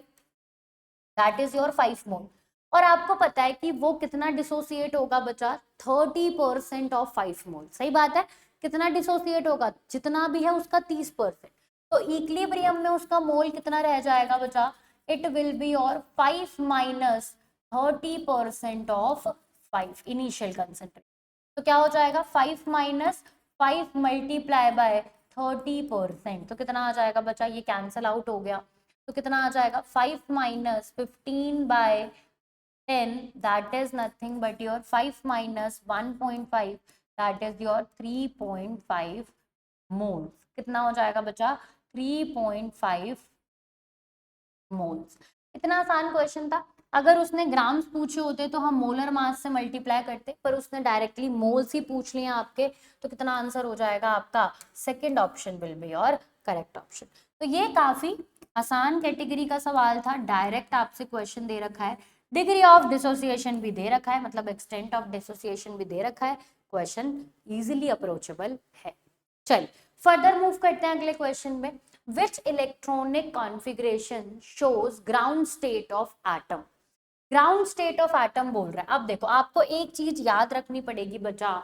दैट इज योर 5 मोल। और आपको पता है कि वो कितना डिसोसिएट होगा बच्चा, 30% ऑफ 5 मोल। सही बात है, कितना डिसोसिएट होगा, जितना भी है उसका 30%। तो इक्विलिब्रियम में उसका मोल कितना रह जाएगा बच्चा, it will be your 5 minus 30% of 5 initial concentration. तो क्या हो जाएगा, 5 माइनस 5 मल्टीप्लाई बाय 30%, तो कितना आ जाएगा बच्चा, ये कैंसल आउट हो गया। तो कितना आ जाएगा, 5 minus 15 by 10, that is nothing but your 5 minus 1.5, that is your 3.5 moles. कितना हो जाएगा बच्चा, 3.5 मोल्स। इतना आसान क्वेश्चन था। अगर उसने ग्राम्स पूछे होते तो हम मोलर मास से मल्टीप्लाई करते, पर उसने डायरेक्टली मोल्स ही पूछ लिए आपके, तो कितना आंसर हो जाएगा आपका, second option will be your correct option. तो ये काफी आसान कैटेगरी का सवाल था, डायरेक्ट आपसे क्वेश्चन दे रखा है, डिग्री ऑफ डिसोसिएशन भी दे रखा है, मतलब एक्सटेंट ऑफ डिसोसिएशन भी दे रखा है, क्वेश्चन इजीली अप्रोचेबल है। चलिए फर्दर मूव करते हैं अगले क्वेश्चन में। Which electronic configuration shows ground state of atom? Ground state of atom बोल रहा है। अब देखो आपको एक चीज याद रखनी पड़ेगी बच्चा,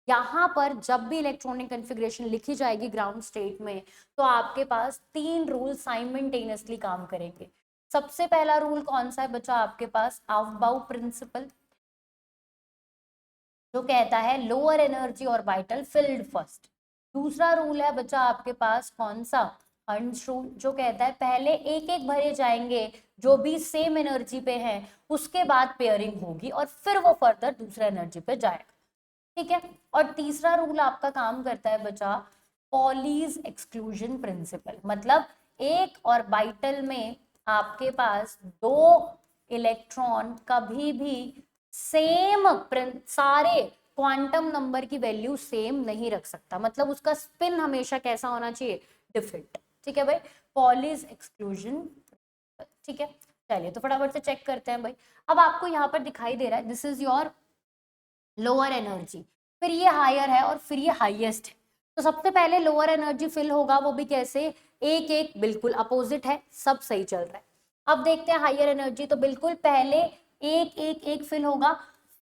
यहाँ पर जब भी इलेक्ट्रॉनिक कॉन्फ़िगरेशन लिखी जाएगी ग्राउंड स्टेट में, तो आपके पास 3 रूल साइमल्टेनियसली काम करेंगे। सबसे पहला रूल कौन सा है बच्चा आपके पास, अफबाउ प्रिंसिपल, जो कहता है lower energy orbital field first. दूसरा रूल है बच्चा आपके पास कौन सा, हंट्स रूल, जो कहता है पहले एक एक भरे जाएंगे जो भी सेम एनर्जी पे हैं, उसके बाद पेयरिंग होगी और फिर वो फर्दर दूसरा एनर्जी पे जाएगा, ठीक है। और तीसरा रूल आपका काम करता है बच्चा पॉलीज एक्सक्लूजन प्रिंसिपल, मतलब एक ऑर्बिटल में आपके पास 2 इलेक्ट्रॉन कभी भी सेम सारे क्वांटम नंबर की वैल्यू सेम नहीं रख सकता, मतलब उसका स्पिन हमेशा कैसा होना चाहिए, डिफरेंट, ठीक है भाई, पॉलीज एक्सक्लूजन, ठीक है। चलिए तो फटाफट से चेक करते हैं भाई। अब आपको यहाँ पर दिखाई दे रहा है this is your lower energy, फिर ये हायर है और फिर ये हाईएस्ट है। तो सबसे पहले लोअर एनर्जी फिल होगा, वो भी कैसे, एक एक बिल्कुल अपोजिट है, सब सही चल रहा है। अब देखते हैं हायर एनर्जी, तो बिल्कुल पहले एक एक एक फिल होगा,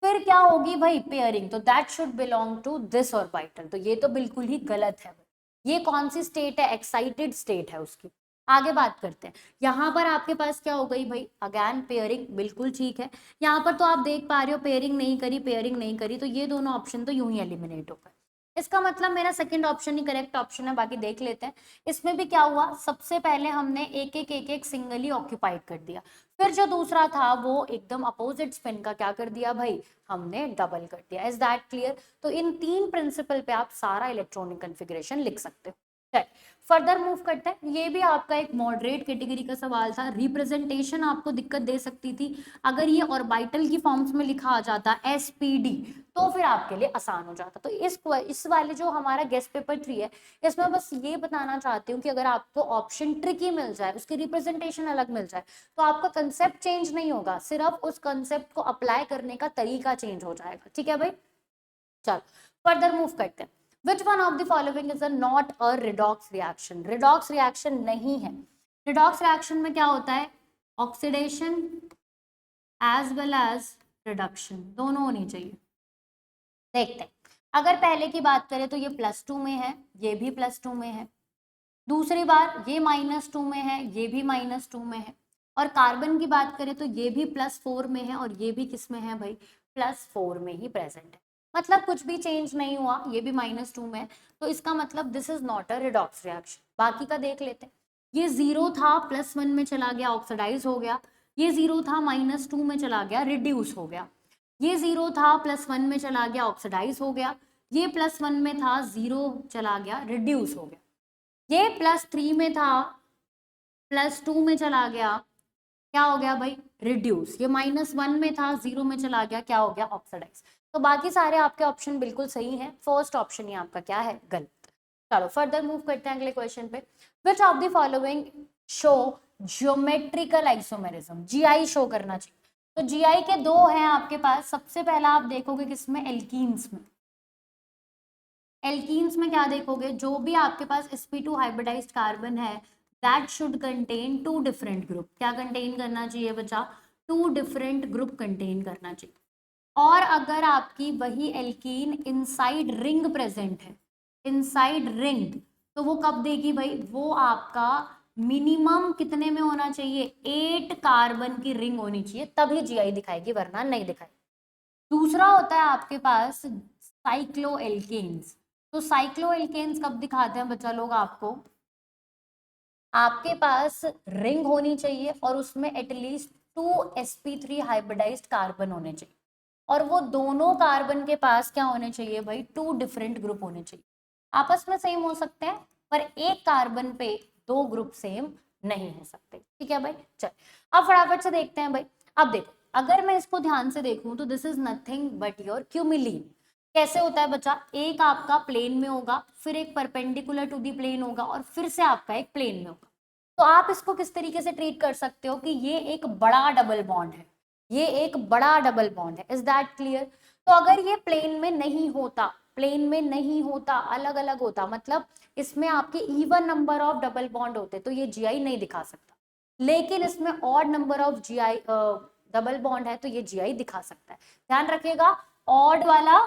फिर क्या होगी भाई, पेयरिंग, तो that should belong to this orbital, तो ये तो बिल्कुल ही गलत है। ये कौन सी स्टेट है, एक्साइटेड स्टेट है उसकी। आगे बात करते हैं, यहाँ पर आपके पास क्या हो गई भाई, अगेन पेयरिंग, बिल्कुल ठीक है। यहाँ पर तो आप देख पा रहे हो पेयरिंग नहीं करी, पेयरिंग नहीं करी, तो ये दोनों ऑप्शन तो यूं ही एलिमिनेट हो गए। इसका मतलब मेरा सेकंड ऑप्शन ही करेक्ट ऑप्शन है। बाकी देख लेते हैं इसमें भी क्या हुआ, सबसे पहले हमने एक एक सिंगली ऑक्यूपाइड कर दिया, फिर जो दूसरा था वो एकदम अपोजिट स्पिन का क्या कर दिया भाई, हमने डबल कर दिया। Is that clear? तो इन 3 प्रिंसिपल पे आप सारा इलेक्ट्रॉनिक कॉन्फ़िगरेशन लिख सकते हो। फर्दर मूव करते हैं, ये भी आपका एक मॉडरेट कैटेगरी का सवाल था, रिप्रेजेंटेशन आपको दिक्कत दे सकती थी, अगर ये ऑर्बिटल की फॉर्म्स में लिखा आ जाता SPD तो फिर आपके लिए आसान हो जाता। तो इस वाले जो हमारा गेस्ट पेपर 3 है, इसमें बस ये बताना चाहती हूँ कि अगर आपको ऑप्शन ट्रिकी मिल जाए, उसकी रिप्रेजेंटेशन अलग मिल जाए, तो आपका कंसेप्ट चेंज नहीं होगा, सिर्फ उस कंसेप्ट को अप्लाई करने का तरीका चेंज हो जाएगा, ठीक है भाई। चलो फर्दर मूव करते हैं, Which one of the following is a not a redox reaction? redox reaction नहीं है। redox reaction में क्या होता है, oxidation as well as reduction दोनों होनी चाहिए। देखते हैं, अगर पहले की बात करें तो ये +2 में है, ये भी +2 में है, दूसरी बार ये -2 में है, ये भी -2 में है, और कार्बन की बात करें तो ये भी +4 में है और ये भी किस में है भाई, +4 में ही प्रेजेंट है, मतलब कुछ भी चेंज नहीं हुआ, ये भी -2 में है, तो इसका मतलब this is not a redox reaction. बाकी का देख लेते हैं, ये 0 था +1 में चला गया, ऑक्सीडाइज हो गया, ये 0 था -2 में चला गया, रिड्यूस हो गया, ये 0 था +1 में चला गया, ऑक्सीडाइज हो गया, ये +1 में था, 0 चला गया, रिड्यूस हो गया, ये +3 में था, +2 में चला गया, क्या हो गया भाई, रिड्यूस, ये -1 में था, 0 में चला गया, क्या हो गया, ऑक्सीडाइज। तो बाकी सारे आपके ऑप्शन बिल्कुल सही हैं, फर्स्ट ऑप्शन ही आपका क्या है, गलत। चलो फर्दर मूव करते हैं अगले क्वेश्चन पे, विच of the following show geometrical isomerism, GI show करना चाहिए। तो जीआई के 2 हैं आपके पास, सबसे पहला आप देखोगे किसमें, एल्कीन्स में। एल्कीन्स में क्या देखोगे, जो भी आपके पास sp2 हाइब्रिडाइज्ड कार्बन है that should contain 2 different group, क्या कंटेन करना चाहिए बच्चा, 2 डिफरेंट ग्रुप कंटेन करना चाहिए। और अगर आपकी वही एल्कीन इनसाइड रिंग प्रेजेंट है, इनसाइड रिंग, तो वो कब देगी भाई, वो आपका मिनिमम कितने में होना चाहिए, 8 कार्बन की रिंग होनी चाहिए, तभी जीआई दिखाएगी, वरना नहीं दिखाएगी। दूसरा होता है आपके पास साइक्लोएल्केन्स, तो साइक्लोएल्केन्स कब दिखाते हैं बच्चा लोग आपको, आपके पास रिंग होनी चाहिए और उसमें एटलीस्ट 2 sp3 हाइब्रिडाइज्ड कार्बन होने चाहिए, और वो दोनों कार्बन के पास क्या होने चाहिए भाई, 2 डिफरेंट ग्रुप होने चाहिए। आपस में सेम हो सकते हैं पर एक कार्बन पे 2 ग्रुप सेम नहीं हो सकते, ठीक है भाई। चल अब फटाफट से देखते हैं भाई। अब देखो अगर मैं इसको ध्यान से देखूं तो this is nothing but your cumulene. कैसे होता है बच्चा, एक आपका प्लेन में होगा, फिर एक परपेंडिकुलर टू दी प्लेन होगा, और फिर से आपका एक प्लेन में होगा। तो आप इसको किस तरीके से ट्रीट कर सकते हो कि ये एक बड़ा डबल बॉन्ड है, ये एक बड़ा डबल बॉन्ड है, इज दैट क्लियर। तो अगर ये प्लेन में नहीं होता, प्लेन में नहीं होता, अलग अलग होता, मतलब इसमें आपके even number of double bond होते, तो ये जीआई नहीं दिखा सकता, लेकिन इसमें odd number of GI double bond है तो ये जीआई दिखा सकता है। ध्यान रखिएगा, ऑड वाला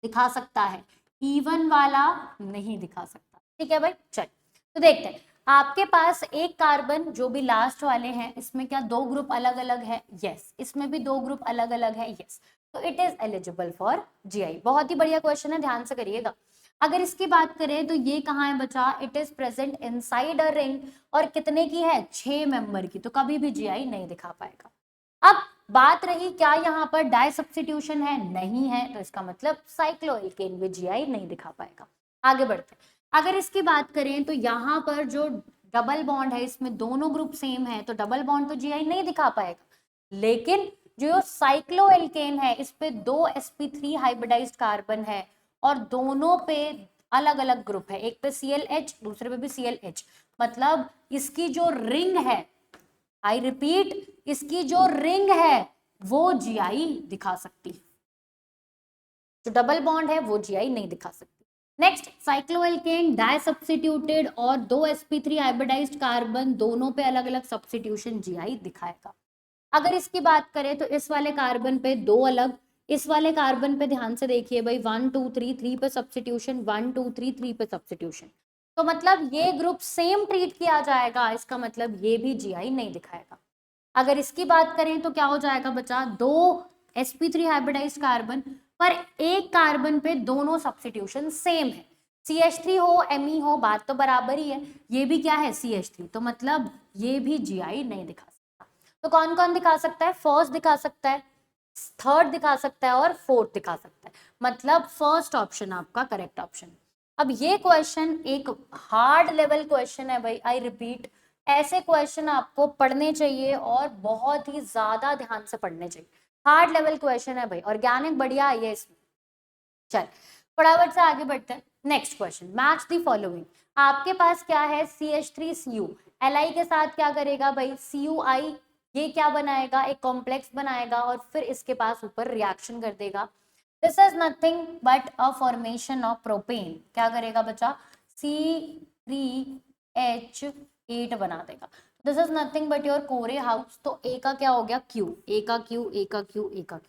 दिखा सकता है, इवन वाला नहीं दिखा सकता। ठीक है भाई, चल तो देखते हैं। आपके पास एक कार्बन जो भी लास्ट वाले हैं, इसमें क्या दो ग्रुप अलग अलग है? यस। इसमें भी दो ग्रुप अलग अलग है? यस। तो it is eligible for GI. बहुत ही बढ़िया क्वेश्चन है, ध्यान से करिएगा। अगर इसकी बात करें तो ये कहाँ है बचा? It is present inside a ring, और कितने की है? 6 मेंबर की, तो कभी भी जीआई नहीं दिखा पाएगा। अब बात रही क्या यहाँ पर डाई सब्स्टिट्यूशन है? नहीं है, तो इसका मतलब साइक्लोएल्केन भी जीआई नहीं दिखा पाएगा। आगे बढ़ते हैं। अगर इसकी बात करें तो यहाँ पर जो डबल बॉन्ड है, इसमें दोनों ग्रुप सेम है, तो डबल बॉन्ड तो जीआई नहीं दिखा पाएगा। लेकिन जो साइक्लोएल्केन है, इस पे 2 sp3 हाइब्रिडाइज्ड कार्बन है, और दोनों पे अलग अलग ग्रुप है, एक पे ClH, दूसरे पे भी ClH, मतलब इसकी जो रिंग है, आई रिपीट, इसकी जो रिंग है वो जीआई दिखा सकती है, जो डबल बॉन्ड है वो जीआई नहीं दिखा सकती। नेक्स्ट, साइक्लोएल्केन डाई सब्स्टिट्यूटेड और 2 sp3 हाइब्रिडाइज्ड कार्बन, दोनों पे अलग अलग सब्स्टिट्यूशन जीआई दिखाएगा। अगर इसकी बात करें तो इस वाले कार्बन पे 2 अलग, इस वाले कार्बन पे ध्यान से देखिए भाई, 1 2 3 3 पे सब्स्टिट्यूशन, 1 2 3 3 पे सब्स्टिट्यूशन, तो मतलब ये ग्रुप सेम ट्रीट किया जाएगा, इसका मतलब ये भी जीआई नहीं दिखाएगा। अगर इसकी बात करें तो क्या हो जाएगा बचा? 2 sp3 हाइब्रिडाइज्ड कार्बन, पर एक कार्बन पे दोनों सब्स्टिट्यूशन सेम है, CH3 हो Me हो, बात तो बराबर ही है, ये भी क्या है? CH3, तो मतलब ये भी जीआई नहीं दिखा सकता। तो कौन कौन दिखा सकता है? फर्स्ट दिखा सकता है, थर्ड दिखा सकता है, और फोर्थ दिखा सकता है, मतलब फर्स्ट ऑप्शन आपका करेक्ट ऑप्शन। अब ये क्वेश्चन एक हार्ड लेवल क्वेश्चन है भाई, आई रिपीट, ऐसे क्वेश्चन आपको पढ़ने चाहिए और बहुत ही ज्यादा ध्यान से पढ़ने चाहिए। हार्ड लेवल क्वेश्चन है भाई, ऑर्गेनिक बढ़िया आई है इसमें। चल फटाफट से आगे बढ़ते हैं। Next question, match the following. आपके पास क्या है? CH3Cu, Li के साथ क्या करेगा भाई? CuI, ये क्या बनाएगा? एक कॉम्प्लेक्स बनाएगा, और फिर इसके पास ऊपर रिएक्शन कर देगा। This is nothing but a formation of propane. क्या करेगा बच्चा? C3H8 बना देगा। This is nothing but your कोरे हाउस। तो ए का क्या हो गया? Q, ए का Q, ए का Q, ए का Q।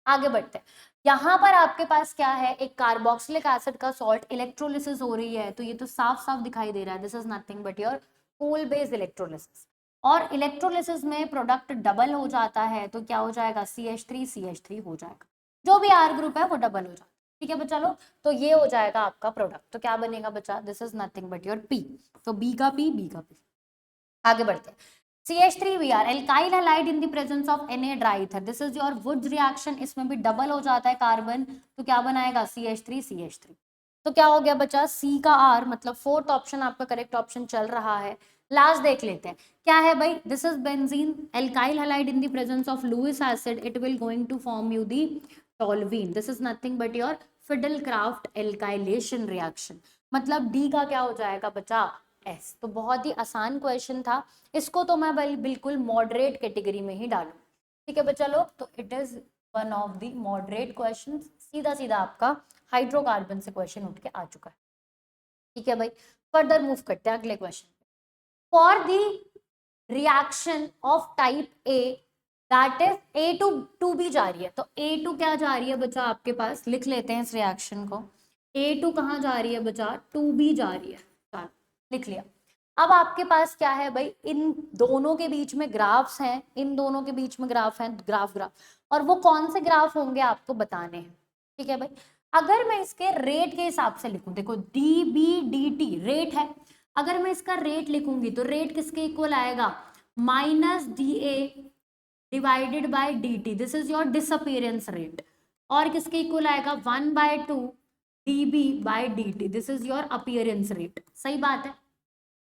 आगे बढ़ते हैं। यहाँ पर आपके पास क्या है? एक कार्बोक्सिलिक एसिड का सॉल्ट इलेक्ट्रोलिसिस हो रही है, तो ये तो साफ साफ दिखाई दे रहा है, this is nothing but your Kolbe's electrolysis. और इलेक्ट्रोलिसिस में प्रोडक्ट डबल हो जाता है, तो क्या हो जाएगा? CH3 हो जाएगा, जो भी R ग्रुप है वो डबल हो जाता है। ठीक है बच्चा लोग, तो ये हो जाएगा आपका प्रोडक्ट। तो क्या बनेगा बच्चा? This is nothing but your P, तो B का P, B का P। आगे बढ़ते हैं। CH3Br, alkyl halide in the presence of Na dry ether, this is your Woods reaction, इसमें भी डबल हो जाता है कार्बन, तो क्या बनाएगा? CH3। तो क्या हो गया बच्चा? C का R, मतलब फोर्थ ऑप्शन आपका करेक्ट ऑप्शन चल रहा है। लास्ट देख लेते हैं क्या है भाई? This is benzene, alkyl halide in the presence of Lewis acid, it will going to form you the toluene, this is nothing but your Fiddlecraft alkylation reaction, मतलब D का क्या हो जाएगा बच्चा? S। तो बहुत ही आसान क्वेश्चन था, इसको तो मैं बिल्कुल मॉडरेट कैटेगरी में ही डालूं। ठीक है बच्चा लोग, तो it is one of the moderate question, सीधा सीधा आपका हाइड्रोकार्बन से क्वेश्चन उठ के आ चुका है। ठीक है भाई, फर्दर मूव करते हैं अगले question. For the reaction of type A, that is A2 जा रही है, तो A2 क्या जा रही है बच्चा आपके पास? लिख लेते हैं इस रिएक्शन को। A2 कहाँ जा रही है बच्चा? 2B जा रही है, चलो लिख लिया। अब आपके पास क्या है भाई? इन दोनों के बीच में ग्राफ्स हैं, इन दोनों के बीच में ग्राफ हैं, ग्राफ, और वो कौन से ग्राफ होंगे आपको बताने हैं। ठीक है भाई, अगर मैं इसके रेट के हिसाब से लिखूं, देखो dB/dt रेट है, अगर मैं इसका रेट लिखूंगी तो रेट किसके इक्वल आएगा? -dA divided by dt, this is your disappearance rate. और किसके इक्वल आएगा? 1/2 dB/dt, this is your appearance rate. सही बात है,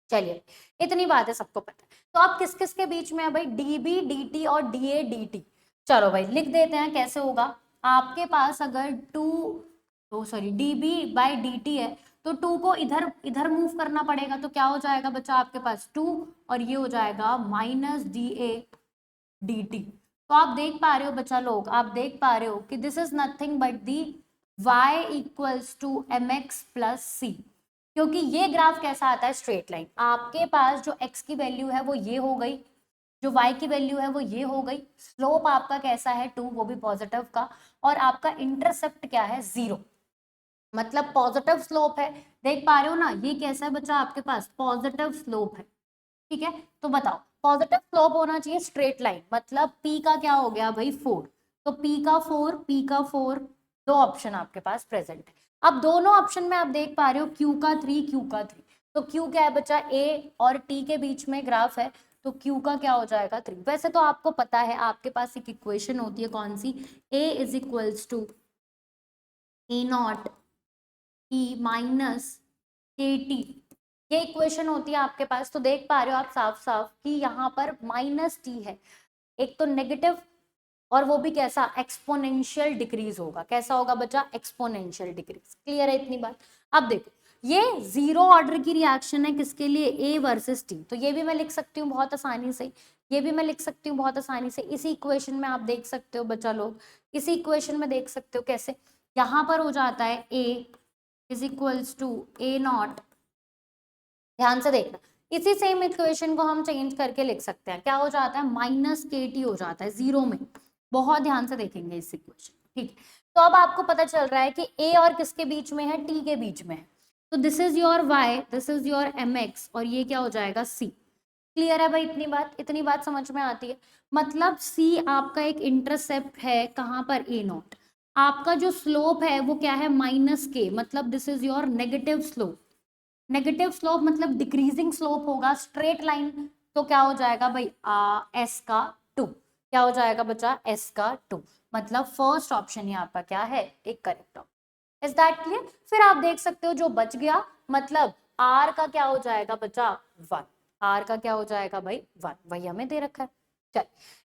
चलिए इतनी बात है, सबको पता है। तो अब किस किस के बीच में है भाई? dB/dt और dA/dt। चलो भाई लिख देते हैं, कैसे होगा? आपके पास अगर dB/dt है, तो 2 को इधर इधर मूव करना पड़ेगा, तो क्या हो जाएगा बच्चा आपके पास? 2, और ये हो जाएगा -dA/dt। तो आप देख पा रहे हो बच्चा लोग, आप देख पा रहे हो कि this is nothing but the y = mx + c, क्योंकि ये ग्राफ कैसा आता है? Straight line. आपके पास जो x की वैल्यू है वो ये हो गई, जो y की वैल्यू है वो ये हो गई, स्लोप आपका कैसा है 2, वो भी पॉजिटिव का, और आपका इंटरसेप्ट क्या है 0, मतलब पॉजिटिव स्लोप है। देख पा रहे हो ना, ये कैसा है बच्चा आपके पास, पॉजिटिव स्लोप है। ठीक है, तो बताओ पॉजिटिव स्लोप होना चाहिए स्ट्रेट लाइन, मतलब p का क्या हो गया भाई 4, तो p का 4 दो ऑप्शन आपके पास प्रेजेंट है। अब दोनों ऑप्शन में आप देख पा रहे हो q का 3 q का 3, तो q क्या है बच्चा a और t के बीच में ग्राफ है, तो q का क्या हो जाएगा 3। वैसे तो आपको पता है आपके पास एक इक्वेशन होती है कौन सी, a is equals to A naught T minus K T, ये इक्वेशन होती है आपके पास। तो देख पा रहे हो आप साफ साफ कि यहाँ पर माइनस टी है, एक तो नेगेटिव, और वो भी कैसा, एक्सपोनेंशियल डिक्रीज होगा। कैसा होगा बच्चा, एक्सपोनेंशियल डिक्रीज। क्लियर है इतनी बात। अब देखो ये जीरो ऑर्डर की रिएक्शन है किसके लिए, ए वर्सेस टी, तो ये भी मैं लिख सकती हूँ बहुत आसानी से, ये भी मैं लिख सकती हूँ बहुत आसानी से। इसी इक्वेशन में आप देख सकते हो बच्चा लोग, इसी इक्वेशन में देख सकते हो कैसे, यहाँ पर हो जाता है A is equals to A naught, ध्यान से देखना, इसी सेम इक्वेशन को हम चेंज करके लिख सकते हैं, क्या हो जाता है माइनस के टी हो जाता है जीरो में। बहुत ध्यान से देखेंगे इस इक्वेशन, ठीक है। तो अब आपको पता चल रहा है कि ए और किसके बीच में है, टी के बीच में है, तो this is your Y, this is your M X, और ये क्या हो जाएगा सी। क्लियर है भाई इतनी बात समझ में आती है। मतलब सी आपका एक इंटरसेप्ट है कहाँ पर, ए नॉट, आपका जो स्लोप है वो क्या है माइनस के, मतलब this is your negative slope. Negative slope मतलब डिक्रीजिंग स्लोप होगा, स्ट्रेट लाइन, तो क्या हो जाएगा भाई एस का 2, क्या हो जाएगा बच्चा एस का 2, मतलब फर्स्ट ऑप्शन यहाँ पर क्या है, एक correct option. Is that clear. फिर आप देख सकते हो जो बच गया, मतलब आर का क्या हो जाएगा बच्चा 1, आर का क्या हो जाएगा भाई 1, वही हमें दे रखा है। चल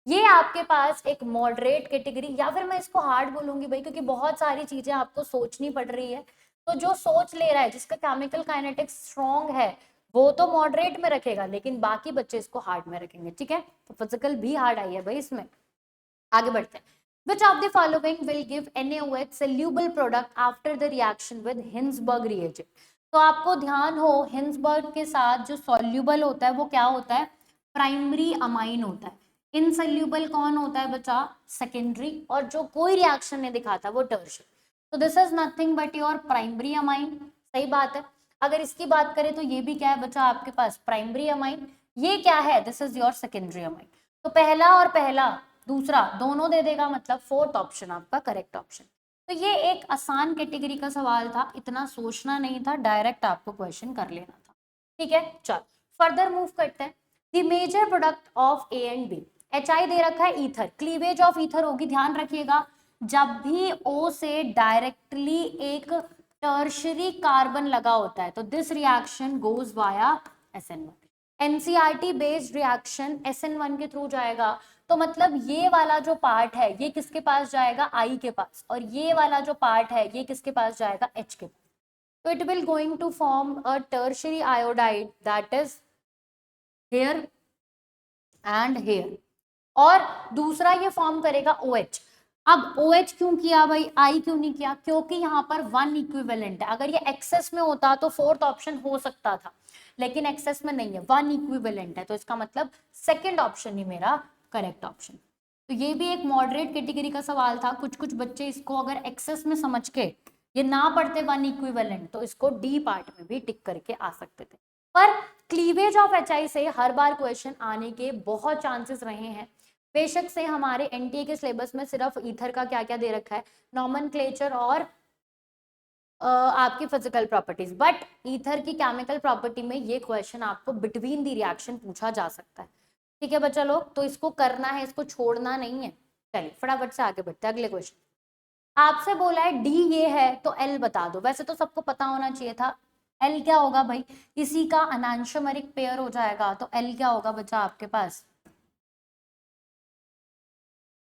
ये आपके पास एक मॉडरेट कैटेगरी, या फिर मैं इसको हार्ड बोलूंगी भाई, क्योंकि बहुत सारी चीजें आपको सोचनी पड़ रही है। तो जो सोच ले रहा है, जिसका केमिकल काइनेटिक्स स्ट्रॉन्ग है, वो तो मॉडरेट में रखेगा, लेकिन बाकी बच्चे इसको हार्ड में रखेंगे। ठीक है, तो फिजिकल भी हार्ड आई है भाई इसमें। आगे बढ़ते हैं। Which of the following will give NaOH soluble product after the reaction with Hinsberg reagent? तो आपको ध्यान हो हिंसबर्ग के साथ जो सॉल्यूबल होता है वो क्या होता है, प्राइमरी अमाइन होता है। इनसोल्यूबल कौन होता है बच्चा, सेकेंडरी, और जो कोई रिएक्शन नहीं दिखाता वो टर्शियरी। तो this is nothing but your primary amine, सही बात है। अगर इसकी बात करें तो ये भी क्या है बच्चा आपके पास प्राइमरी अमाइन, ये क्या है, this is your secondary amine. तो पहला और पहला दूसरा दोनों दे देगा, मतलब फोर्थ ऑप्शन आपका करेक्ट ऑप्शन। तो ये एक आसान कैटेगरी का सवाल था, इतना सोचना नहीं था, डायरेक्ट आपको क्वेश्चन कर लेना था। ठीक है, चल फर्दर मूव करते हैं। The major product of A and B, H I दे रखा है ईथर, क्लीवेज ऑफ ईथर होगी, ध्यान रखिएगा जब भी ओ से डायरेक्टली एक टर्शरी कार्बन लगा होता है तो this reaction goes via SN1। NCERT based reaction SN1 के थ्रू जाएगा, तो मतलब ये वाला जो पार्ट है ये किसके पास जाएगा, आई के पास, और ये वाला जो पार्ट है ये किसके पास जाएगा, एच के पास। तो it will going to form a tertiary iodide that is here and here, और दूसरा ये फॉर्म करेगा OH। अब OH क्यों किया भाई, आई क्यों नहीं किया, क्योंकि यहाँ पर 1 इक्विवेलेंट है। अगर ये एक्सेस में होता तो फोर्थ ऑप्शन हो सकता था, लेकिन एक्सेस में नहीं है, 1 इक्विवेलेंट है, तो इसका मतलब सेकंड ऑप्शन ही मेरा करेक्ट ऑप्शन। तो ये भी एक मॉडरेट कैटेगरी का सवाल था। कुछ कुछ बच्चे इसको अगर एक्सेस में समझ के ये ना पढ़ते 1 इक्विवेलेंट, तो इसको डी पार्ट में भी टिक करके आ सकते थे। पर क्लीवेज ऑफ HI से हर बार क्वेश्चन आने के बहुत चांसेस रहे हैं। बेशक से हमारे एनटीए के सिलेबस में सिर्फ ईथर का क्या क्या दे रखा है, नॉमेनक्लेचर और आपकी फिजिकल प्रॉपर्टीज, बट ईथर की केमिकल प्रॉपर्टी में ये क्वेश्चन आपको बिटवीन दी रिएक्शन पूछा जा सकता है। ठीक है बच्चा लोग, तो इसको करना है, इसको छोड़ना नहीं है। चलिए फटाफट से आगे बढ़ते हैं अगले क्वेश्चन। आपसे बोला है डी ये है तो एल बता दो, वैसे तो सबको पता होना चाहिए था। एल क्या होगा भाई, इसी का अनांशोमेरिक पेयर हो जाएगा, तो एल क्या होगा बच्चा आपके पास,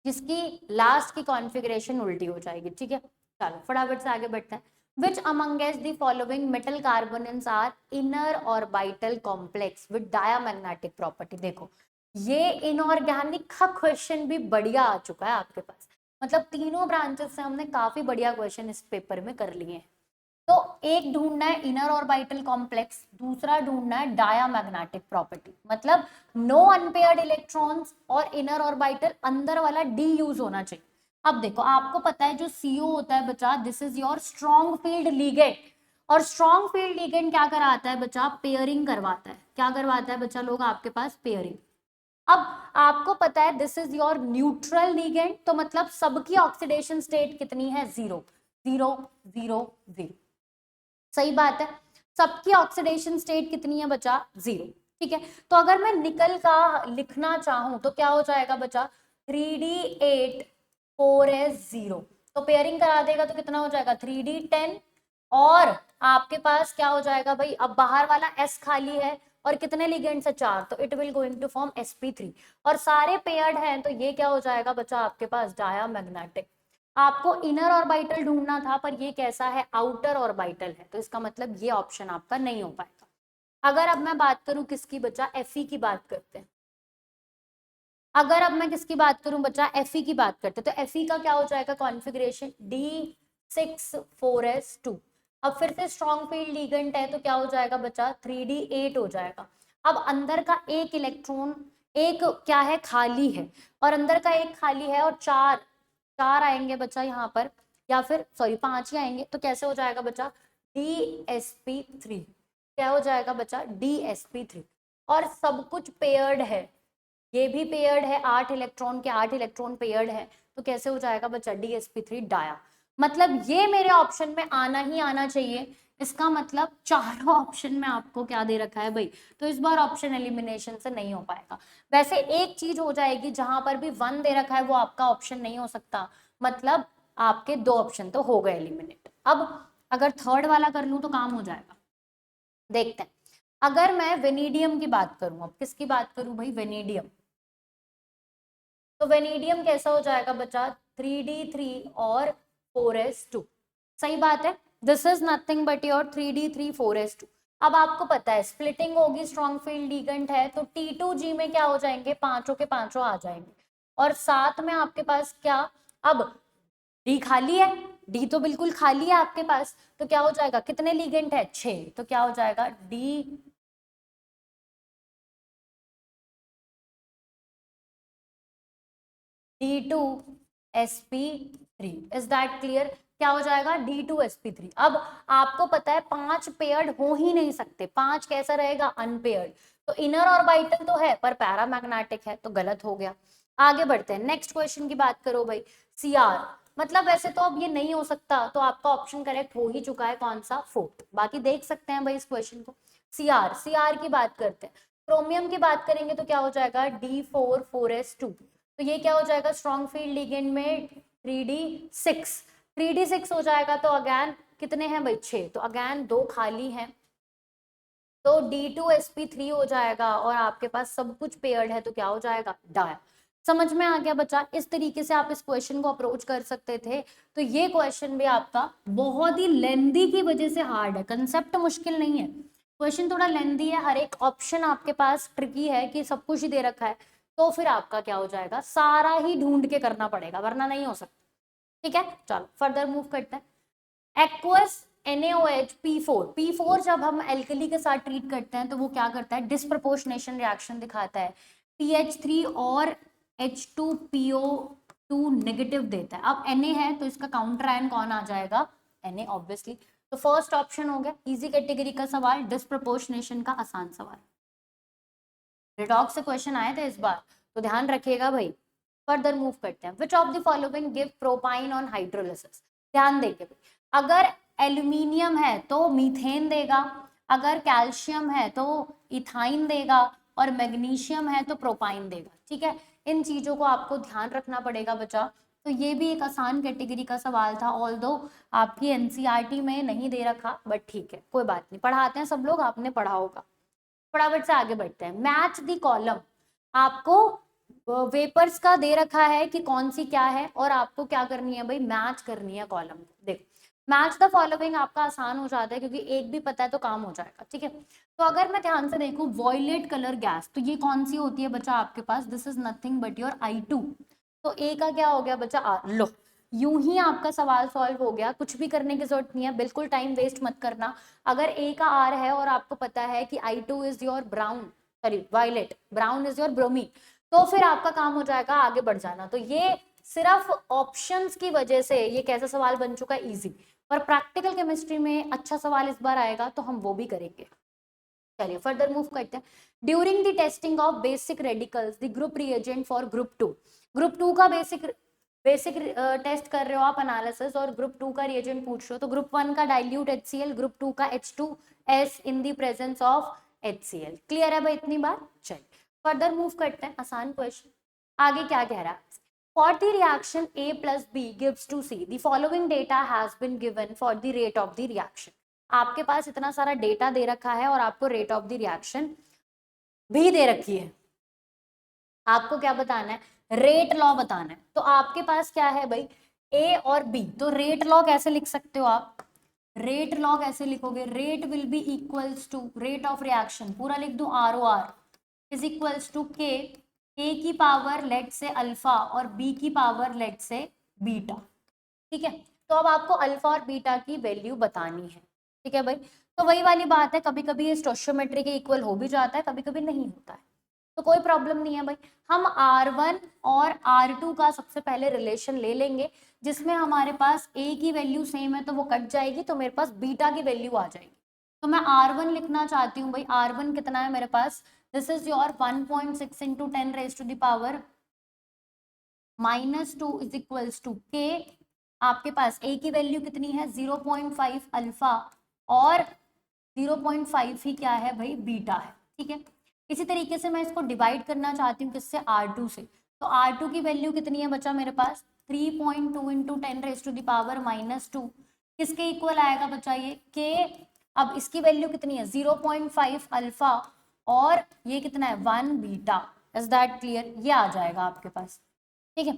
जिसकी लास्ट की कॉन्फ़िगरेशन उल्टी हो जाएगी। ठीक है, चलो फटाफट से आगे बढ़ते हैं। Which amongst the following metal carbonyls are inner orbital complex with diamagnetic property? देखो ये इनऑर्गेनिक का क्वेश्चन भी बढ़िया आ चुका है आपके पास, मतलब तीनों ब्रांचेस से हमने काफी बढ़िया क्वेश्चन इस पेपर में कर लिए हैं। तो एक ढूंढना है इनर ऑर्बिटल कॉम्प्लेक्स, दूसरा ढूंढना है डायामैग्नेटिक प्रॉपर्टी, मतलब नो अनपेयर्ड इलेक्ट्रॉन्स और इनर ऑर्बिटल अंदर वाला डी यूज होना चाहिए। अब देखो आपको पता है जो सीओ होता है बच्चा, this is your strong field ligand, और स्ट्रॉन्ग फील्ड लिगेंड क्या कराता है बच्चा, पेयरिंग करवाता है। क्या करवाता है बच्चा लोग आपके पास, पेयरिंग। अब आपको पता है this is your neutral ligand, तो मतलब सबकी ऑक्सीडेशन स्टेट कितनी है, 0 0 0 0। सही बात है, सबकी ऑक्सीडेशन स्टेट कितनी है बच्चा, 0। ठीक है, तो अगर मैं निकल का लिखना चाहूं तो क्या हो जाएगा बच्चा, 3d8 4s0। तो पेयरिंग करा देगा तो कितना हो जाएगा, 3d10, और आपके पास क्या हो जाएगा भाई, अब बाहर वाला s खाली है और कितने लिगेंड्स है, 4, तो it will going to form sp3, और सारे पेयर्ड हैं तो ये क्या हो जाएगा बच्चा आपके पास, डायामैग्नेटिक। आपको इनर ऑर्बिटल ढूंढना था पर ये कैसा है, आउटर ऑर्बिटल है, तो इसका मतलब ये ऑप्शन आपका नहीं हो पाएगा। अगर अब मैं बात करूं किसकी बच्चा, Fe की बात करते हैं। अगर अब मैं किसकी बात करूं बच्चा, Fe की बात करते हैं, तो Fe का क्या हो जाएगा कॉन्फ़िगरेशन, D6 4s2। अब फिर से स्ट्रॉन्ग फील्ड लिगेंड है तो क्या हो जाएगा बच्चा, 3d8 हो जाएगा। अब अंदर का एक इलेक्ट्रॉन, एक क्या है, खाली है, और अंदर का एक खाली है, और चार चार आएंगे बच्चा यहाँ पर, या फिर सॉरी 5 ही आएंगे, तो कैसे हो जाएगा बच्चा, DsP3। क्या हो जाएगा बच्चा, DsP3, और सब कुछ पेयर्ड है, ये भी पेयर्ड है, 8 इलेक्ट्रॉन के 8 इलेक्ट्रॉन पेयर्ड है, तो कैसे हो जाएगा बच्चा, DsP3 डाया। मतलब ये मेरे ऑप्शन में आना ही आना चाहिए, इसका मतलब चारों ऑप्शन में आपको क्या दे रखा है भाई, तो इस बार ऑप्शन एलिमिनेशन से नहीं हो पाएगा। वैसे एक चीज हो जाएगी, जहां पर भी 1 दे रखा है वो आपका ऑप्शन नहीं हो सकता, मतलब आपके 2 ऑप्शन तो हो गए एलिमिनेट। अब अगर थर्ड वाला कर लूं तो काम हो जाएगा, देखते हैं। अगर मैं वेनेडियम की बात करूं, अब किसकी बात करूं भाई, वेनेडियम। तो वेनेडियम कैसा हो जाएगा बच्चा, 3d3 और 4s2। सही बात है, this is nothing but your 3d3 4s2। अब आपको पता है स्प्लिटिंग होगी, स्ट्रॉन्ग फील्ड लिगेंड है, तो T2G में क्या हो जाएंगे, पांचों के पांचों आ जाएंगे, और साथ में आपके पास क्या, अब डी खाली है, डी तो बिल्कुल खाली है आपके पास, तो क्या हो जाएगा, कितने लिगेंड है, 6, तो क्या हो जाएगा, D2sp3। इज दैट क्लियर, क्या हो जाएगा, D2sp3। अब आपको पता है 5 पेयर्ड हो ही नहीं सकते, 5 कैसा रहेगा, अनपेयर्ड। तो इनर ऑर्बिटल तो है पर पैरामैग्नेटिक है, तो गलत हो गया। आगे बढ़ते हैं, नेक्स्ट क्वेश्चन की बात करो भाई, Cr। मतलब वैसे तो अब ये नहीं हो सकता, तो आपका ऑप्शन करेक्ट हो ही चुका है, कौन सा, 4th। बाकी देख सकते हैं भाई इस क्वेश्चन को। Cr की बात करते हैं, क्रोमियम की बात करेंगे तो क्या हो जाएगा, D4 4s2। तो ये क्या हो जाएगा, स्ट्रॉन्ग फील्ड लिगेंड में 3d6, 3d6 हो जाएगा, तो अगैन कितने हैं भाई, 6, तो अगैन 2 खाली हैं, तो D2sp3 हो जाएगा, और आपके पास सब कुछ पेयर्ड है, तो क्या हो जाएगा, डाया। समझ में आ गया बच्चा, इस तरीके से आप इस क्वेश्चन को अप्रोच कर सकते थे। तो ये क्वेश्चन भी आपका बहुत ही लेंदी की वजह से हार्ड है, कंसेप्ट मुश्किल नहीं है, क्वेश्चन थोड़ा लेंदी है, हर एक ऑप्शन आपके पास ट्रिकी है कि सब कुछ ही दे रखा है, तो फिर आपका क्या हो जाएगा, सारा ही ढूंढ के करना पड़ेगा, वरना नहीं हो सकता। ठीक है, चलो फर्दर मूव करते हैं। एक्वस NaOH P4 जब हम एल्कली के साथ ट्रीट करते हैं तो वो क्या करता है, डिस्प्रपोर्शनेशन रिएक्शन दिखाता है, PH3 और H2PO2 नेगेटिव देता है। अब Na है तो इसका काउंटर आयन कौन आ जाएगा, Na ऑब्वियसली। तो फर्स्ट ऑप्शन हो गया, इजी कैटेगरी का सवाल, डिस्प्रपोर्शनेशन का आसान सवाल। रिडॉक्स से क्वेश्चन आए थे इस बार, तो ध्यान रखिएगा भाई। फर्दर मूव करते हैं, which of the following give propyne on hydrolysis. ध्यान देंगे भाई, अगर एल्यूमिनियम है तो मीथेन देगा, अगर कैल्शियम है तो इथाइन देगा, और मैग्नीशियम है तो प्रोपाइन देगा। ठीक है, इन चीजों को आपको ध्यान रखना पड़ेगा बच्चा। तो ये भी एक आसान कैटेगरी का सवाल था, ऑल्दो आपकी एनसीईआरटी में नहीं दे रखा, बट ठीक है कोई बात नहीं, पढ़ाते हैं सब लोग, आपने पढ़ा होगा। फटाफट से आगे बढ़ते हैं, मैच दी कॉलम। आपको वेपर्स का दे रखा है कि कौन सी क्या है, और आपको क्या करनी है भाई, मैच करनी है कॉलम। देखो मैच द फॉलोइंग आपका आसान हो जाता है, क्योंकि एक भी पता है तो काम हो जाएगा। ठीक है, तो अगर मैं ध्यान से देखूं, वॉयलेट कलर गैस, तो ये कौन सी होती है बच्चा आपके पास, this is nothing but your I2। तो ए का क्या हो गया बच्चा, लो यूं ही आपका सवाल सॉल्व हो गया, कुछ भी करने की जरूरत नहीं है, बिल्कुल टाइम वेस्ट मत करना। अगर ए का आर है और आपको पता है कि I2 is your brown, sorry violet, brown is your bromine, तो फिर आपका काम हो जाएगा आगे बढ़ जाना। तो ये सिर्फ ऑप्शंस की वजह से ये कैसा सवाल बन चुका है, इजी। पर प्रैक्टिकल केमिस्ट्री में अच्छा सवाल इस बार आएगा तो हम वो भी करेंगे। चलिए फर्दर मूव करते हैं। During the testing of basic radicals the group reagent for group two का बेसिक टेस्ट कर रहे हो आप एनालिसिस, और ग्रुप 2 का रिएजेंट पूछ रहे हो, तो ग्रुप 1 का डाइल्यूट HCl, ग्रुप 2 का H2S in the presence of HCl। Clear है भाई इतनी बात? चलिए फर्दर मूव करते हैं, आसान क्वेश्चन। आगे क्या कह रहा है? For the reaction A plus B gives to C, the following data has been given for the rate of the reaction। आपके पास इतना सारा डेटा दे रखा है और आपको रेट ऑफ द रिएक्शन भी दे रखी है। आपको क्या बताना है? रेट लॉ बताना है। तो आपके पास क्या है भाई, ए और बी, तो रेट लॉ कैसे लिख सकते हो आप? रेट लॉ कैसे लिखोगे? Rate will be equals to rate of reaction, पूरा लिख दूं ROR इज इक्वल्स टू के, ए की पावर लेट से अल्फा और बी की पावर लेट से बीटा। ठीक है, तो अब आपको अल्फा और बीटा की वैल्यू बतानी है। ठीक है भाई, तो वही वाली बात है, कभी कभी ये स्टोइचियोमेट्री के इक्वल हो भी जाता है, कभी कभी नहीं होता है, तो कोई प्रॉब्लम नहीं है भाई। हम R1 और R2 का सबसे पहले रिलेशन ले लेंगे, जिसमें हमारे पास A की वैल्यू सेम है तो वो कट जाएगी, तो मेरे पास बीटा की वैल्यू आ जाएगी। तो मैं R1 लिखना चाहती हूँ भाई, R1 कितना है मेरे पास? This is your 1.6 into 10 raise to the power -2 is equals to K. आपके पास A की वैल्यू कितनी है? 0.5 अल्फा, और 0.5 ही क्या है भाई, बीटा है। ठीक है, इसी तरीके से मैं इसको डिवाइड करना चाहती हूँ किससे? R2 से। तो R2 की वैल्यू कितनी है बचा मेरे पास? 3.2 into 10 raise to the power -2, किसके इक्वल आएगा बचा ये? के। अब इसकी वैल्यू कितनी है? 0.5 अल्फा, और ये कितना है? 1 बीटा। Is that clear? ये आ जाएगा आपके पास। ठीक है,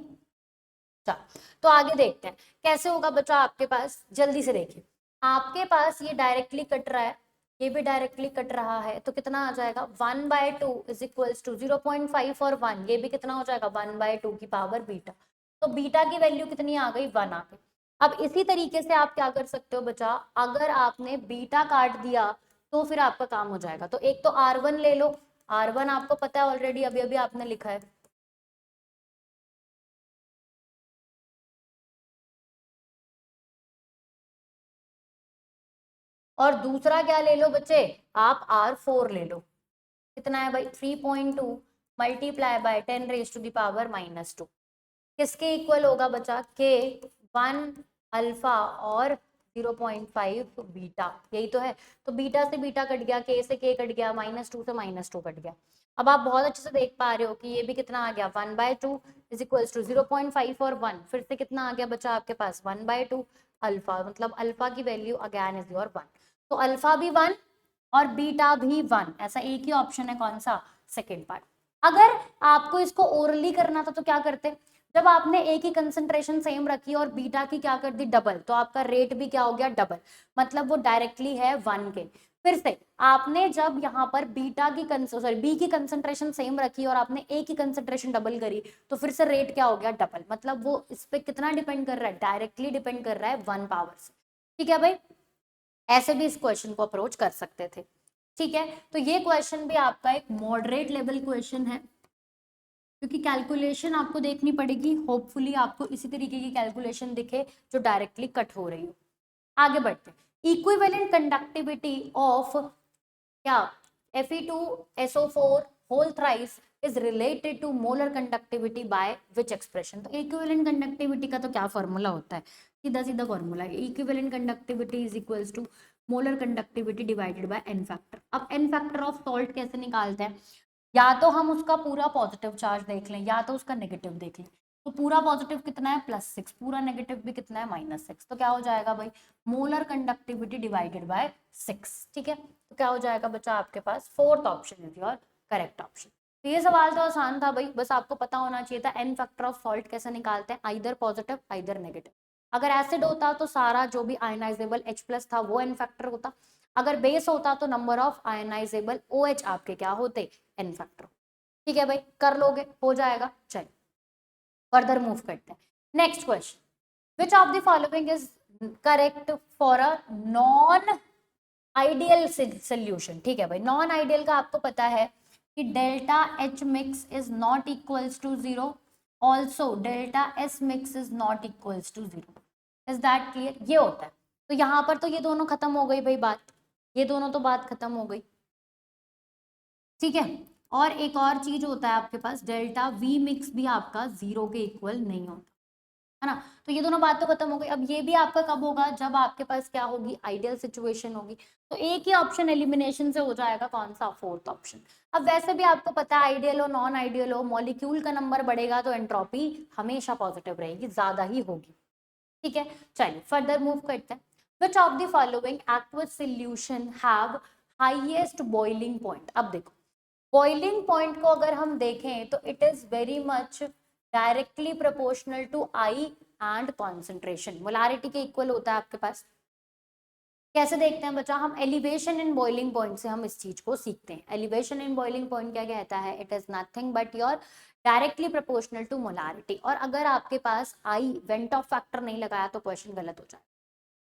चलो तो आगे देखते हैं कैसे होगा बच्चा आपके पास। जल्दी से देखिए, आपके पास ये डायरेक्टली कट रहा है, ये भी डायरेक्टली कट रहा है, तो कितना आ जाएगा? 1/2 इज इक्वल्स टू 0.5 और 1, ये भी कितना हो जाएगा? 1/2 की पावर बीटा। तो बीटा की वैल्यू कितनी आ गई? 1 आ गई। अब इसी तरीके से आप क्या कर सकते हो बच्चा, अगर आपने बीटा काट दिया तो फिर आपका काम हो जाएगा। तो एक तो R1 ले लो, R1 आपको पता है ऑलरेडी, अभी अभी आपने लिखा है। और दूसरा क्या ले लो बच्चे, आप R4 ले लो। कितना है भाई? 3.2 multiply by 10 raise to the power -2, किसके इक्वल होगा बच्चा? के 1 अल्फा और 0.5 बीटा, यही तो है। तो बीटा से बीटा कट गया, के से के कट गया, -2 से -2 कट गया। अब आप बहुत अच्छे से देख पा रहे हो कि ये भी कितना आ गया? 1/2 इज इक्वल्स टू 0.5 और 1, फिर से कितना आ गया बच्चा आपके पास? 1/2 अल्फा, मतलब अल्फा की वैल्यू अगेन इज योर 1। तो अल्फा भी 1 और बीटा भी 1, ऐसा एक ही ऑप्शन है, कौन सा? Second part. अगर आपको इसको ओरली करना था तो क्या करते? जब आपने ए की कंसंट्रेशन सेम रखी और बीटा की क्या कर दी? डबल, तो आपका रेट भी क्या हो गया? डबल, मतलब वो डायरेक्टली है 1 के। फिर से आपने जब यहाँ पर बीटा की बी की कंसंट्रेशन सेम रखी और आपने ए की कंसंट्रेशन डबल करी, तो फिर से रेट क्या हो गया? डबल, मतलब वो इस पे कितना डिपेंड कर रहा है? डायरेक्टली डिपेंड कर रहा है 1 पावर से। ठीक है भाई, ऐसे भी इस क्वेश्चन को अप्रोच कर सकते थे। ठीक है, तो ये क्वेश्चन भी आपका एक मॉडरेट लेवल क्वेश्चन है, क्योंकि कैलकुलेशन आपको देखनी पड़ेगी, होपफुली आपको इसी तरीके की कैलकुलेशन दिखे जो डायरेक्टली कट हो रही हो। आगे बढ़ते हैं। इक्विवेलेंट कंडक्टिविटी ऑफ क्या? Fe2SO4 whole thrice is related to molar conductivity by which expression? तो इक्विवेलेंट कंडक्टिविटी का तो क्या फॉर्मूला होता है? सीधा सीधा फॉर्मूला है, equivalent conductivity is equals to molar conductivity divided by n factor. अब n फैक्टर ऑफ सॉल्ट कैसे निकालते हैं? या तो हम उसका पूरा पॉजिटिव चार्ज देख लें या तो उसका नेगेटिव देख लें। तो पूरा पॉजिटिव कितना है? +6, पूरा नेगेटिव भी कितना है? -6। तो क्या हो जाएगा भाई? Molar conductivity divided by 6। ठीक है, तो क्या हो जाएगा बच्चा आपके पास? Fourth option is your correct option. तो ये सवाल तो आसान था भाई, बस आपको पता होना चाहिए था एन फैक्टर ऑफ सॉल्ट कैसे निकालते हैं, आइदर पॉजिटिव आइदर नेगेटिव। अगर एसिड होता तो सारा जो भी आयनाइजेबल H+ था वो एन फैक्टर होता, अगर बेस होता तो नंबर ऑफ आयनाइजेबल OH आपके क्या होते? N factor. ठीक है भाई, कर लोगे, हो जाएगा। चलिए फर्दर मूव करते हैं। Next question, which of the following is correct for a non ideal solution. ठीक है भाई, नॉन आइडियल का आपको पता है कि delta H mix is not equals to zero, also delta S mix is not equals to zero. Is that clear? ये होता है। तो यहाँ पर तो ये दोनों खत्म हो गई भाई बात, ये दोनों तो बात खत्म हो गई। ठीक है, और एक और चीज होता है आपके पास, डेल्टा वी मिक्स भी आपका जीरो के इक्वल नहीं होता, है ना। तो ये दोनों बात तो खत्म हो गई। अब ये भी आपका कब होगा, जब आपके पास क्या होगी, आइडियल सिचुएशन होगी। तो एक ही ऑप्शन एलिमिनेशन से हो जाएगा, कौन सा, फोर्थ ऑप्शन। अब वैसे भी आपको पता है आइडियल हो नॉन आइडियल हो, मॉलिक्यूल का नंबर बढ़ेगा तो एंट्रोपी हमेशा पॉजिटिव रहेगी, ज्यादा ही होगी। ठीक है, चलिए फर्दर मूव करते हैं। Which of the following aqueous solution have highest boiling point. अब देखो, बॉइलिंग पॉइंट को अगर हम देखें तो it is very much directly proportional to I and concentration, molarity के इक्वल होता है आपके पास। कैसे देखते हैं बच्चा, हम एलिवेशन इन बॉइलिंग पॉइंट से हम इस चीज को सीखते हैं। एलिवेशन इन बॉइलिंग पॉइंट क्या कहता है, it is nothing but your directly proportional to molarity. और अगर आपके पास आई वेंट ऑफ फैक्टर नहीं लगाया तो क्वेश्चन गलत हो जाए।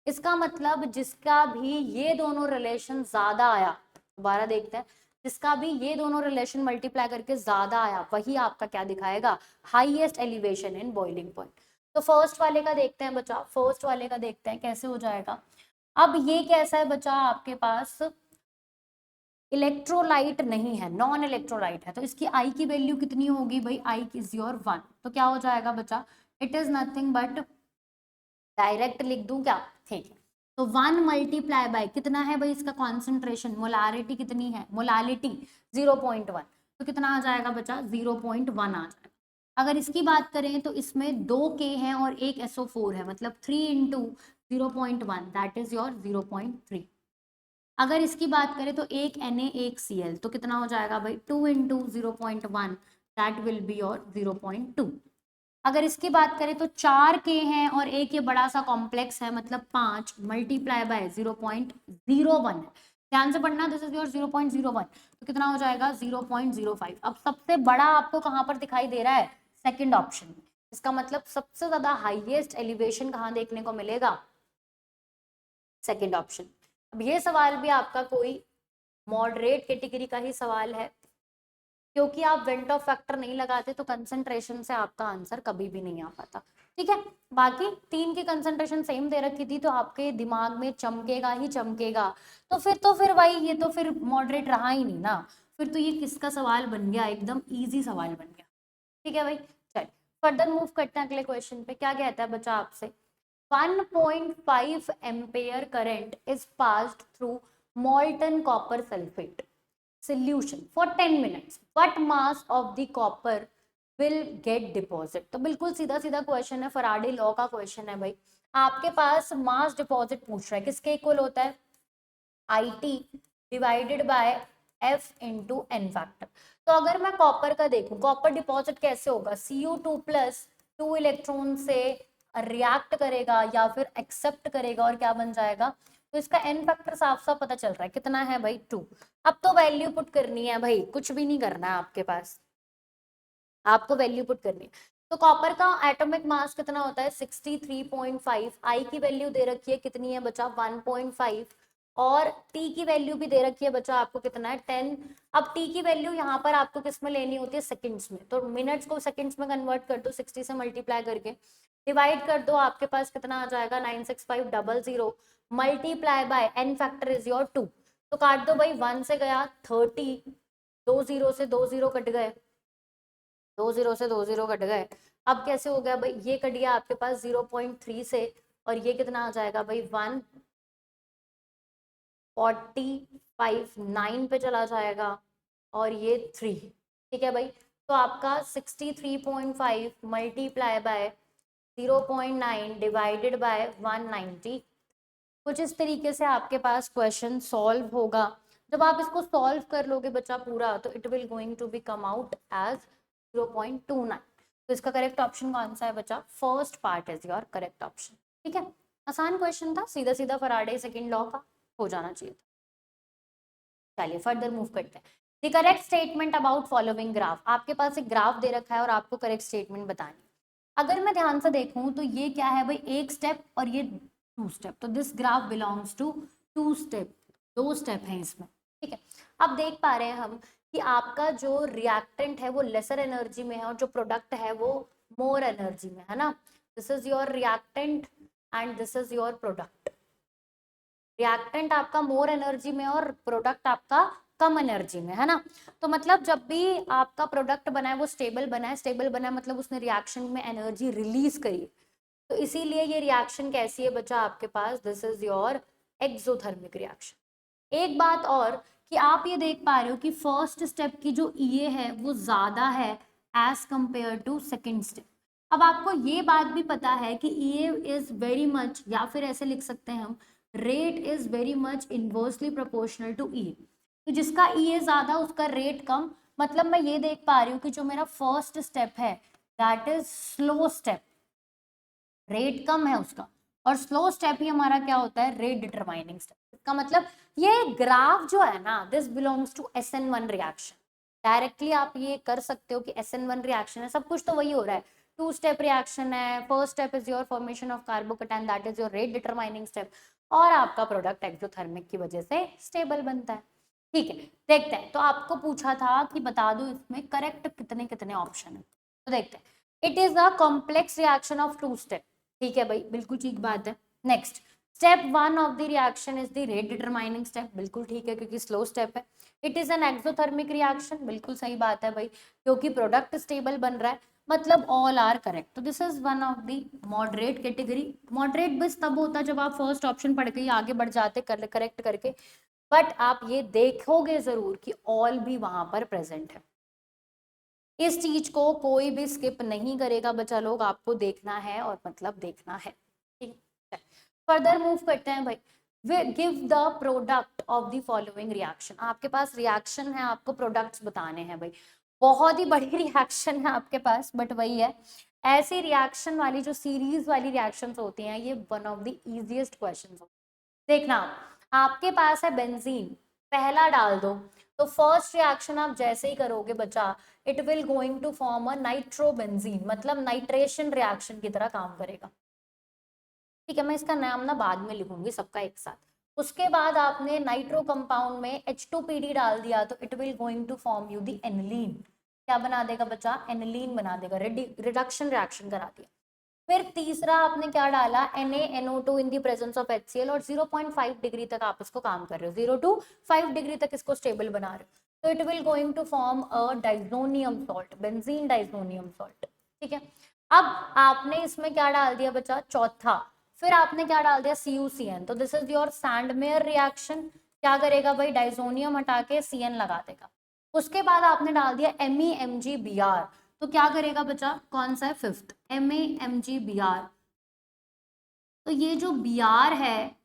इसका मतलब जिसका भी ये दोनों रिलेशन ज्यादा आया, दोबारा देखते हैं, जिसका भी ये दोनों रिलेशन मल्टीप्लाई करके ज्यादा आया वही आपका क्या दिखाएगा, highest elevation in boiling point. तो फर्स्ट वाले का देखते हैं बच्चा, फर्स्ट वाले का देखते हैं कैसे हो जाएगा। अब ये कैसा है बच्चा, आपके पास इलेक्ट्रोलाइट नहीं है, नॉन इलेक्ट्रोलाइट है, तो इसकी आई की वैल्यू कितनी होगी भाई, आई इज योर 1। तो क्या हो जाएगा बच्चा, it is nothing but, direct लिख दूं क्या, ठीक है। तो 1 मल्टीप्लाई बाय कितना है भाई इसका कॉन्सेंट्रेशन, मोलारिटी कितनी है, मोलालिटी 0.1, तो कितना आ जाएगा बच्चा, 0.1 आ जाएगा। अगर इसकी बात करें तो इसमें 2 के हैं और एक SO4 है, मतलब 3 इंटू 0.1 दैट इज योर 0.3। अगर इसकी बात करें तो एक Na एक Cl, तो कितना हो जाएगा भाई, 2 into 0.1 that will be your 0.2। अगर इसकी बात करें तो 4 के हैं और एक ये बड़ा सा कॉम्प्लेक्स है, मतलब 5 मल्टीप्लाई बाय 0.01 है। ध्यान से पढ़ना, दिस इज योर 0.01, तो कितना हो जाएगा 0.05। अब सबसे बड़ा आपको कहां पर दिखाई दे रहा है, सेकंड ऑप्शन में। इसका मतलब सबसे ज्यादा हाईएस्ट एलिवेशन कहां देखने को मिलेगा, सेकंड ऑप्शन। अब ये सवाल भी आपका कोई मॉडरेट कैटेगरी का ही सवाल है, क्योंकि आप वेंट ऑफ फैक्टर नहीं लगाते तो कंसंट्रेशन से आपका आंसर कभी भी नहीं आ पाता। ठीक है, बाकी 3 की कंसंट्रेशन सेम दे रखी थी तो आपके दिमाग में चमकेगा ही चमकेगा। तो फिर भाई ये तो फिर मॉडरेट रहा ही नहीं ना, फिर तो ये किसका सवाल बन गया, एकदम इजी सवाल बन गया। ठीक है भाई, चल फर्दर मूव करते हैं अगले क्वेश्चन पे। क्या कहता है बच्चा आपसे, 1.5 ampere current is passed through molten copper sulfate solution for 10 minutes, what mass of the copper will get deposit। तो बिल्कुल सीधा सीधा क्वेश्चन है, फराडे लॉ का क्वेश्चन है भाई। आपके पास मास डिपॉजिट पूछ रहा है, किसके इक्वल होता है, IT divided by F into N factor. तो अगर मैं कॉपर का देखूं, कॉपर डिपॉजिट कैसे होगा, Cu2 प्लस 2 इलेक्ट्रॉन से रिएक्ट करेगा या फिर एक्सेप्ट करेगा और क्या बन जाएगा, तो इसका एन फैक्टर साफ साफ पता चल रहा है, कितना है भाई 2। अब तो वैल्यू पुट करनी है भाई, कुछ भी नहीं करना है आपके पास, आपको वैल्यू पुट करनी है। तो कॉपर का एटॉमिक मास कितना होता है 63.5, आई की वैल्यू दे रखी है कितनी है बच्चा 1.5, और टी की वैल्यू भी दे रखी है बच्चा आपको कितना है 10। अब टी की वैल्यू यहाँ पर आपको किस में लेनी होती है, सेकंड्स में, तो मिनट्स को सेकंड्स में कन्वर्ट कर दो 60 से मल्टीप्लाई करके, डिवाइड कर दो, आपके पास कितना आ जाएगा 96500 multiply by N factor is your 2। तो काट दो भाई, 1 से गया 30, 2 जीरो से 2 जीरो कट गए, 2 जीरो से 2 जीरो कट गए। अब कैसे हो गया भाई, ये कट गया आपके पास 0.3 से, और ये कितना आ जाएगा भाई 145 9 पे चला जाएगा, और ये 3। ठीक है भाई, तो आपका 63.5 मल्टीप्लाई बाय 0.9 डिवाइडेड बाय 190, कुछ इस तरीके से आपके पास क्वेश्चन सॉल्व होगा। जब आप इसको सॉल्व कर लोगे बच्चा पूरा, तो it will going to be come out as 0.29। तो इसका करेक्ट ऑप्शन कौन सा है बच्चा, first part is your correct option. ठीक है, आसान क्वेश्चन था, सीधा सीधा फराडे सेकंड लॉ का हो जाना चाहिए था। चलिए फर्दर मूव करते हैं। The correct statement about following graph, आपके पास एक ग्राफ दे रखा है और आपको करेक्ट स्टेटमेंट बतानी है। अगर मैं ध्यान से देखूं तो ये क्या है भाई, एक स्टेप और ये 2 स्टेप, तो this graph belongs to 2 step, 2 step हैं इसमें, ठीक है। अब देख पा रहे हैं हम कि आपका जो रिएक्टेंट है वो लेसर एनर्जी में है और जो प्रोडक्ट है वो मोर एनर्जी में है ना। This is your reactant and this is your product. Reactant आपका मोर एनर्जी में और प्रोडक्ट आपका कम एनर्जी में है ना। तो मतलब जब भी आपका प्रोडक्ट बना है वो स्टेबल बना है, स्टेबल बना है मतलब उसने रिएक्शन में एनर्जी रिलीज करी, तो इसीलिए ये रिएक्शन कैसी है बच्चा आपके पास, this is your exothermic reaction. एक बात और कि आप ये देख पा रहे हो कि फर्स्ट स्टेप की जो ईए है वो ज्यादा है as compare to second step. अब आपको ये बात भी पता है कि ईए इज वेरी मच, या फिर ऐसे लिख सकते हैं हम, rate is very much inversely proportional to E. तो जिसका ई ज्यादा उसका रेट कम, मतलब मैं ये देख पा रही हूँ कि जो मेरा फर्स्ट स्टेप है that is slow step, rate कम है उसका, और स्लो स्टेप ही हमारा क्या होता है, रेट डिटरमाइनिंग स्टेप। इसका मतलब ये ग्राफ जो है ना, this belongs to SN1 reaction. Directly आप ये कर सकते हो कि SN1 रिएक्शन है, सब कुछ तो वही हो रहा है, 2 स्टेप रिएक्शन है, first step is your formation of carbocation that is your rate determining step, और आपका प्रोडक्ट एक्सोथर्मिक की वजह से स्टेबल बनता है। ठीक है, देखते हैं। तो आपको पूछा था कि बता दो इसमें करेक्ट कितने कितने ऑप्शन है, तो देखते हैं। It is a complex reaction of 2 step, ठीक है भाई, बिल्कुल ठीक बात है। Next, step 1 of the reaction is the rate determining step, बिल्कुल ठीक है क्योंकि स्लो स्टेप है। It is an exothermic reaction, बिल्कुल सही बात है भाई, क्योंकि प्रोडक्ट स्टेबल बन रहा है, मतलब ऑल आर करेक्ट। तो this is one of the moderate category. Moderate बस तब होता है जब आप फर्स्ट ऑप्शन पढ़ के ही आगे बढ़ जाते करेक्ट करके, बट आप ये देखोगे जरूर कि ऑल भी वहां पर प्रेजेंट है। इस चीज को कोई भी स्किप नहीं करेगा बच्चा लोग, आपको देखना है और मतलब देखना है, ठीक है। फर्दर मूव करते हैं भाई। Give the product of the following reaction. आपके पास रिएक्शन है, आपको प्रोडक्ट्स बताने हैं भाई। बहुत ही बड़ी रिएक्शन है आपके पास, बट वही है, ऐसी रिएक्शन वाली जो सीरीज वाली रिएक्शंस होती हैं ये one of the easiest questions होते हैं। देखना, आपके पास है बेंजीन, पहला डाल दो, तो फर्स्ट रिएक्शन आप जैसे ही करोगे बच्चा, it will going to form a nitrobenzene, मतलब नाइट्रेशन रिएक्शन की तरह काम करेगा, ठीक है। मैं इसका नाम ना बाद में लिखूंगी सबका एक साथ। उसके बाद आपने नाइट्रो कंपाउंड में H2PD डाल दिया, तो it will going to form you the aniline. क्या बना देगा बच्चा, एनिलीन बना देगा, रिडक्शन रिएक्शन करा दिया। फिर तीसरा आपने क्या डाला, NaNO2 in the presence of HCl, और 0.5 डिग्री तक आप इसको काम कर रहे हो, 0 to 5 डिग्री तक इसको स्टेबल बना रहे हो, तो it will going to form a diazonium salt, benzene diazonium salt, ठीक है। अब आपने इसमें क्या डाल दिया बच्चा, चौथा, फिर आपने क्या डाल दिया, CuCN, तो this is your Sandmeyer reaction. क्या करेगा भाई, डाइजोनियम हटा के CN लगा देगा। उसके बाद आपने डाल दिया MEmgBr, तो क्या करेगा बच्चा, कौन सा है, फिफ्थ, MEmgBr। तो ये जो Br है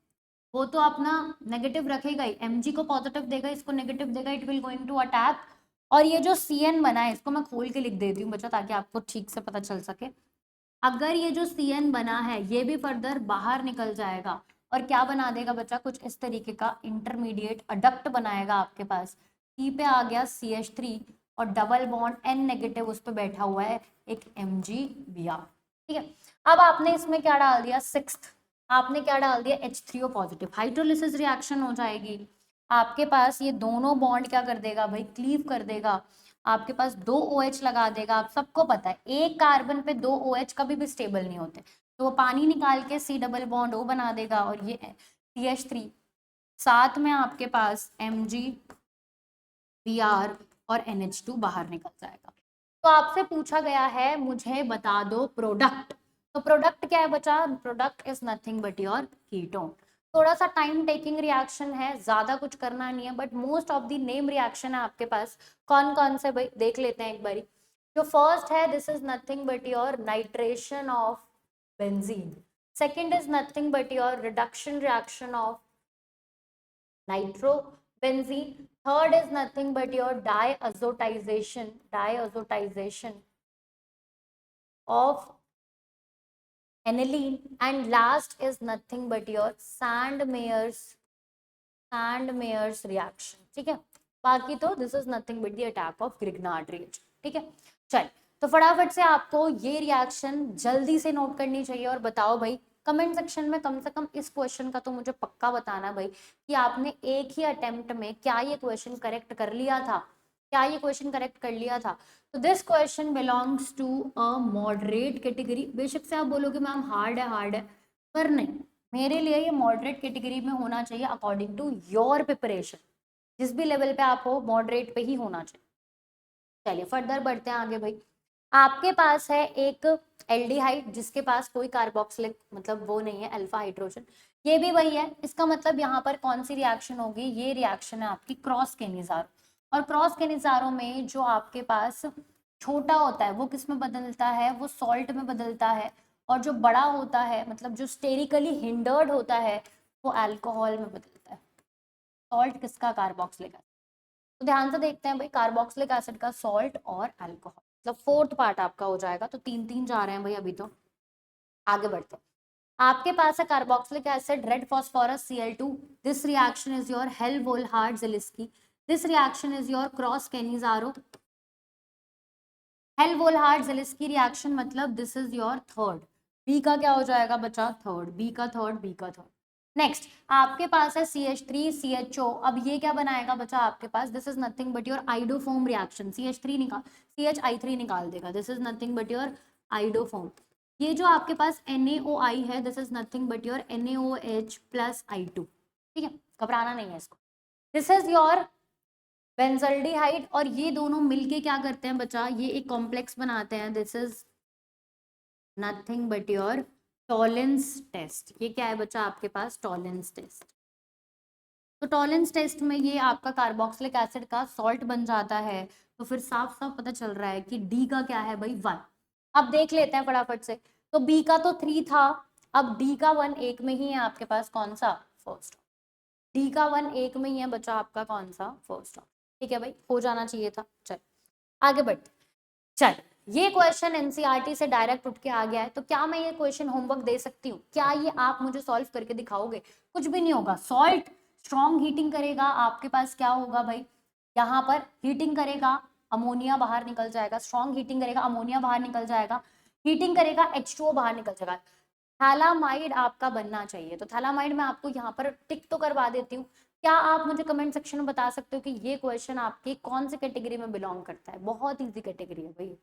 वो तो अपना नेगेटिव रखेगा ही, Mg को पॉजिटिव देगा, इसको नेगेटिव देगा, it will going to attack. और ये जो CN बना है इसको मैं खोल के लिख देती हूँ बच्चा ताकि आपको ठीक से पता चल सके। अगर ये जो CN बना है ये भी फर्दर बाहर निकल जाएगा और क्या बना देगा बच्चा, कुछ इस तरीके का इंटरमीडिएट अडक्ट बनाएगा आपके पास। E पे आ गया CH3 और डबल बॉन्ड N नेगेटिव उस पर बैठा हुआ है एक MgBr, ठीक है। अब आपने इसमें क्या डाल दिया, सिक्स्थ, आपने क्या डाल दिया, H3O पॉजिटिव, हाइड्रोलिसिस रिएक्शन हो जाएगी। आपके पास ये दोनों बॉन्ड क्या कर देगा भाई, क्लीव कर देगा, आपके पास 2 OH लगा देगा। आप सबको पता है एक कार्बन पे 2 OH कभी भी स्टेबल नहीं होते, तो वो पानी निकाल के C डबल बॉन्ड O बना देगा और ये CH3, साथ में आपके पास MgBr और NH2 बाहर निकल जाएगा। तो आपसे पूछा गया है मुझे बता दो प्रोडक्ट, तो प्रोडक्ट क्या है बचा, product is nothing but your ketone. थोड़ा सा टाइम टेकिंग रिएक्शन है, ज्यादा कुछ करना नहीं है, but most of the name reaction है आपके पास। कौन कौन से भाई देख लेते हैं एक बारी। जो फर्स्ट है this is nothing but your nitration of benzene, second is nothing but your reduction reaction of nitrobenzene, third is nothing but your diazotization of aniline, and last is nothing but your Sandmeyer's reaction, ठीक है। बाकी तो this is nothing but the attack of Grignard reaction, ठीक है। चल तो फटाफट से आपको ये रिएक्शन जल्दी से नोट करनी चाहिए और बताओ भाई कमेंट सेक्शन में। कम से कम इस क्वेश्चन का तो मुझे पक्का बताना भाई कि आपने एक ही अटेम्प्ट में क्या ये क्वेश्चन करेक्ट कर लिया था, क्या ये क्वेश्चन करेक्ट कर लिया था। तो this question belongs to a moderate category. बेशक से आप बोलोगे मैम हार्ड है, पर नहीं, मेरे लिए ये मॉडरेट कैटेगरी में होना चाहिए अकॉर्डिंग टू योर प्रिपरेशन। जिस भी लेवल पे आप हो मॉडरेट पे ही होना चाहिए। चलिए फर्दर बढ़ते हैं आगे भाई। आपके पास है एक एल्डिहाइड जिसके पास कोई कार्बोक्सिलिक मतलब वो नहीं है, अल्फा हाइड्रोजन, ये भी वही है। इसका मतलब यहाँ पर कौन सी रिएक्शन होगी, ये रिएक्शन है आपकी क्रॉस केनिज़ारो। और क्रॉस केनिज़ारो में जो आपके पास छोटा होता है वो किस में बदलता है, वो सॉल्ट में बदलता है। और जो बड़ा होता है मतलब जो स्टेरिकली हिंडर्ड होता है वो अल्कोहल में बदलता है। सॉल्ट किसका, कार्बोक्सिलिक एसिड। तो ध्यान से देखते हैं भाई, कार्बोक्सिलिक एसिड का सॉल्ट और अल्कोहल, मतलब फोर्थ पार्ट आपका हो जाएगा। तो 3-3 जा रहे हैं भाई अभी तो। आगे बढ़ते हैं। आपके पास है carboxylic acid, red phosphorus Cl2। This reaction is your Hell Volhard Zelinsky. This reaction is your cross Cannizzaro. Hell Volhard Zelinsky reaction मतलब this is your third. B का क्या हो जाएगा बचा, थर्ड। बी का थर्ड। नेक्स्ट आपके पास है CH3CHO। अब ये क्या बनाएगा बचा आपके पास, this is nothing but your iodoform reaction. CH3 निकाल, CHI3 निकाल देगा, this is nothing but your iodoform. ये जो आपके पास NaOI है, this is nothing but your NaOH plus I2। ठीक है, घबराना नहीं है इसको। This is your benzaldehyde. और ये दोनों मिलके क्या करते हैं बचा, ये एक कॉम्प्लेक्स बनाते हैं, this is nothing but your Tollens test. ये क्या है बच्चा आपके पास, टॉलेंस टेस्ट। तो टॉलेंस टेस्ट में ये आपका कार्बोक्सिलिक एसिड का सॉल्ट बन जाता है। तो फिर साफ साफ पता चल रहा है कि डी का क्या है भाई, 1। अब देख लेते हैं फटाफट से। तो बी का तो 3 था, अब डी का 1 एक में ही है आपके पास, कौन सा, फर्स्ट। डी का 1 एक में ही है बच्चा आपका, कौन सा, फर्स्ट। ठीक है भाई, हो जाना चाहिए था। चल आगे बढ़ते। चल ये क्वेश्चन एनसीईआरटी से डायरेक्ट उठ के आ गया है, तो क्या मैं ये क्वेश्चन होमवर्क दे सकती हूँ, क्या ये आप मुझे सॉल्व करके दिखाओगे। कुछ भी नहीं होगा। सॉल्ट स्ट्रॉन्ग हीटिंग करेगा, आपके पास क्या होगा भाई, यहाँ पर हीटिंग करेगा, अमोनिया बाहर निकल जाएगा। स्ट्रॉन्ग हीटिंग करेगा, अमोनिया बाहर निकल जाएगा। हीटिंग करेगा, H2O बाहर निकल जाएगा। थैलामाइड आपका बनना चाहिए। तो थैलामाइड मैं आपको यहाँ पर टिक तो करवा देती हूँ। क्या आप मुझे कमेंट सेक्शन में बता सकते हो कि ये क्वेश्चन आपकी कौन सी कैटेगरी में बिलोंग करता है। बहुत इजी कैटेगरी है भाई,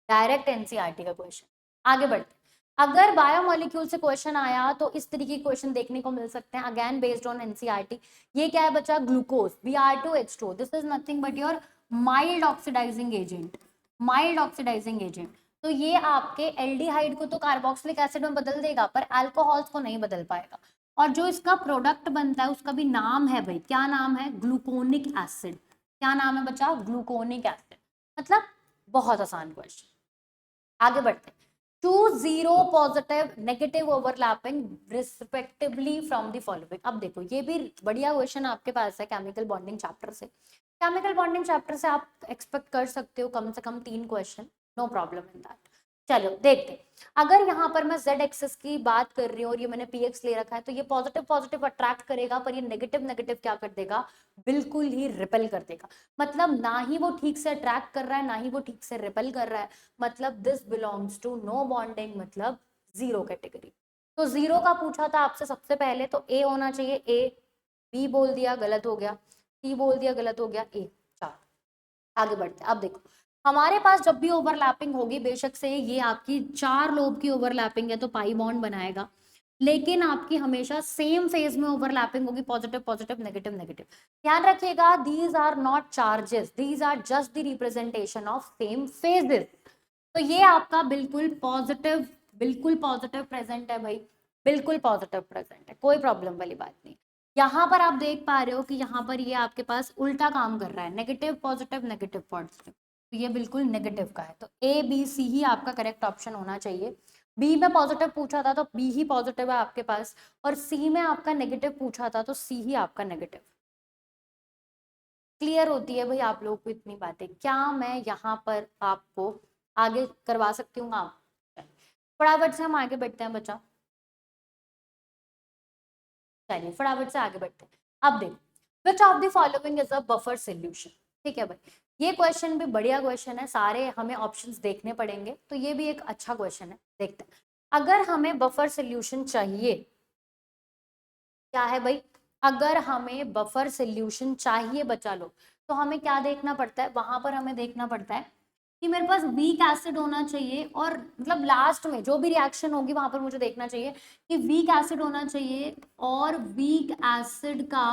डायरेक्ट एनसीईआरटी का क्वेश्चन। आगे बढ़ते। अगर बायोमोलिक्यूल से क्वेश्चन आया तो इस तरीके के क्वेश्चन देखने को मिल सकते हैं, अगेन बेस्ड ऑन एनसीईआरटी। ये क्या है बच्चा, glucose, Br2H2। This is nothing but your mild oxidizing agent, mild oxidizing agent. तो ये आपके एल्डिहाइड को तो कार्बोक्सिलिक एसिड में बदल देगा, पर अल्कोहल्स को नहीं बदल पाएगा। और जो इसका प्रोडक्ट बनता है उसका भी नाम है भाई, क्या नाम है, ग्लूकोनिक एसिड। क्या नाम है बच्चा, ग्लूकोनिक एसिड। मतलब बहुत आसान क्वेश्चन। आगे बढ़ते हैं। Choose zero positive negative overlapping respectively from the following. अब देखो ये भी बढ़िया क्वेश्चन आपके पास है केमिकल बॉन्डिंग चैप्टर से। केमिकल बॉन्डिंग चैप्टर से आप एक्सपेक्ट कर सकते हो कम से कम 3 question, no problem in that. चलो देखते। अगर यहाँ पर मैं z एक्सेस की बात कर रही हूँ और ये मैंने px ले रखा है, तो ये पॉजिटिव पॉजिटिव अट्रैक्ट करेगा, पर ये नेगेटिव नेगेटिव क्या कर देगा, बिल्कुल ही रिपेल कर देगा। मतलब ना ही वो ठीक से अट्रैक्ट कर रहा है, ना ही वो ठीक से रिपेल कर रहा है। मतलब this belongs to no bonding, मतलब जीरो कैटेगरी। तो जीरो का पूछा था आपसे सबसे पहले, तो ए होना चाहिए, ए। बी बोल दिया गलत हो गया, सी बोल दिया गलत हो गया, ए। 4। आगे बढ़ते हैं। अब देखो हमारे पास जब भी ओवरलैपिंग होगी, बेशक से ये आपकी 4 लोब की ओवरलैपिंग है तो पाई बॉन्ड बनाएगा, लेकिन आपकी हमेशा सेम फेज में ओवरलैपिंग होगी, पॉजिटिव पॉजिटिव नेगेटिव नेगेटिव। ध्यान रखिएगा, these are not charges, these are just the representation of same phases. तो ये आपका बिल्कुल पॉजिटिव प्रेजेंट है भाई, बिल्कुल पॉजिटिव प्रेजेंट है, कोई प्रॉब्लम वाली बात नहीं। यहाँ पर आप देख पा रहे हो कि यहाँ पर ये आपके पास उल्टा काम कर रहा है, नेगेटिव पॉजिटिव नेगेटिव पॉजिटिव। तो ये बिल्कुल नेगेटिव का है, तो ए बी सी ही आपका करेक्ट ऑप्शन होना चाहिए। बी में पॉजिटिव पूछा था तो बी ही पॉजिटिव है आपके पास, और सी में आपका नेगेटिव पूछा था तो सी ही आपका नेगेटिव। क्लियर होती है भाई आप लोगों को इतनी बातें, क्या मैं यहाँ पर आपको आगे करवा सकती हूँ आप। फटाफट से हम आगे बढ़ते हैं बच्चा, चलिए फटाफट से आगे बढ़ते हैं। अब देखो, विच of the following is a buffer solution. ठीक है भाई, ये क्वेश्चन भी बढ़िया क्वेश्चन है, सारे हमें ऑप्शंस देखने पड़ेंगे, तो ये भी एक अच्छा क्वेश्चन है। देखते हैं, अगर हमें बफर सोल्यूशन चाहिए, क्या है भाई, अगर हमें बफर सोल्यूशन चाहिए बच्चा लोग, तो हमें क्या देखना पड़ता है, वहां पर हमें देखना पड़ता है कि मेरे पास वीक एसिड होना चाहिए, और मतलब लास्ट में जो भी रिएक्शन होगी वहां पर मुझे देखना चाहिए कि वीक एसिड होना चाहिए और वीक एसिड का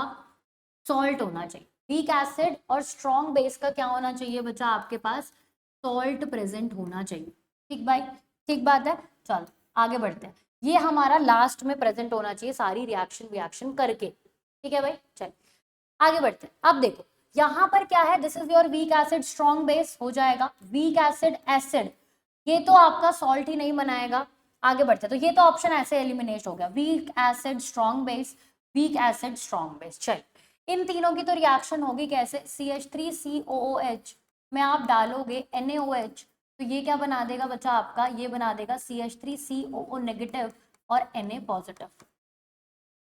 सॉल्ट होना चाहिए। वीक एसिड और स्ट्रॉन्ग बेस का क्या होना चाहिए बच्चा, आपके पास सॉल्ट प्रेजेंट होना चाहिए। ठीक भाई, ठीक बात है। चलो आगे बढ़ते हैं, ये हमारा लास्ट में प्रेजेंट होना चाहिए सारी रिएक्शन करके। ठीक है भाई, चल आगे बढ़ते हैं। अब देखो यहाँ पर क्या है, this is your weak acid strong base हो जाएगा, वीक एसिड एसिड, ये तो आपका सॉल्ट ही नहीं बनाएगा। आगे बढ़ते हैं, तो ये तो ऑप्शन ऐसे एलिमिनेट हो गया, weak acid strong base, weak acid strong base. चल इन तीनों की तो रिएक्शन होगी कैसे, CH3COOH में आप डालोगे NaOH, तो ये क्या बना देगा बच्चा आपका, ये बना देगा CH3COO नेगेटिव और Na पॉजिटिव।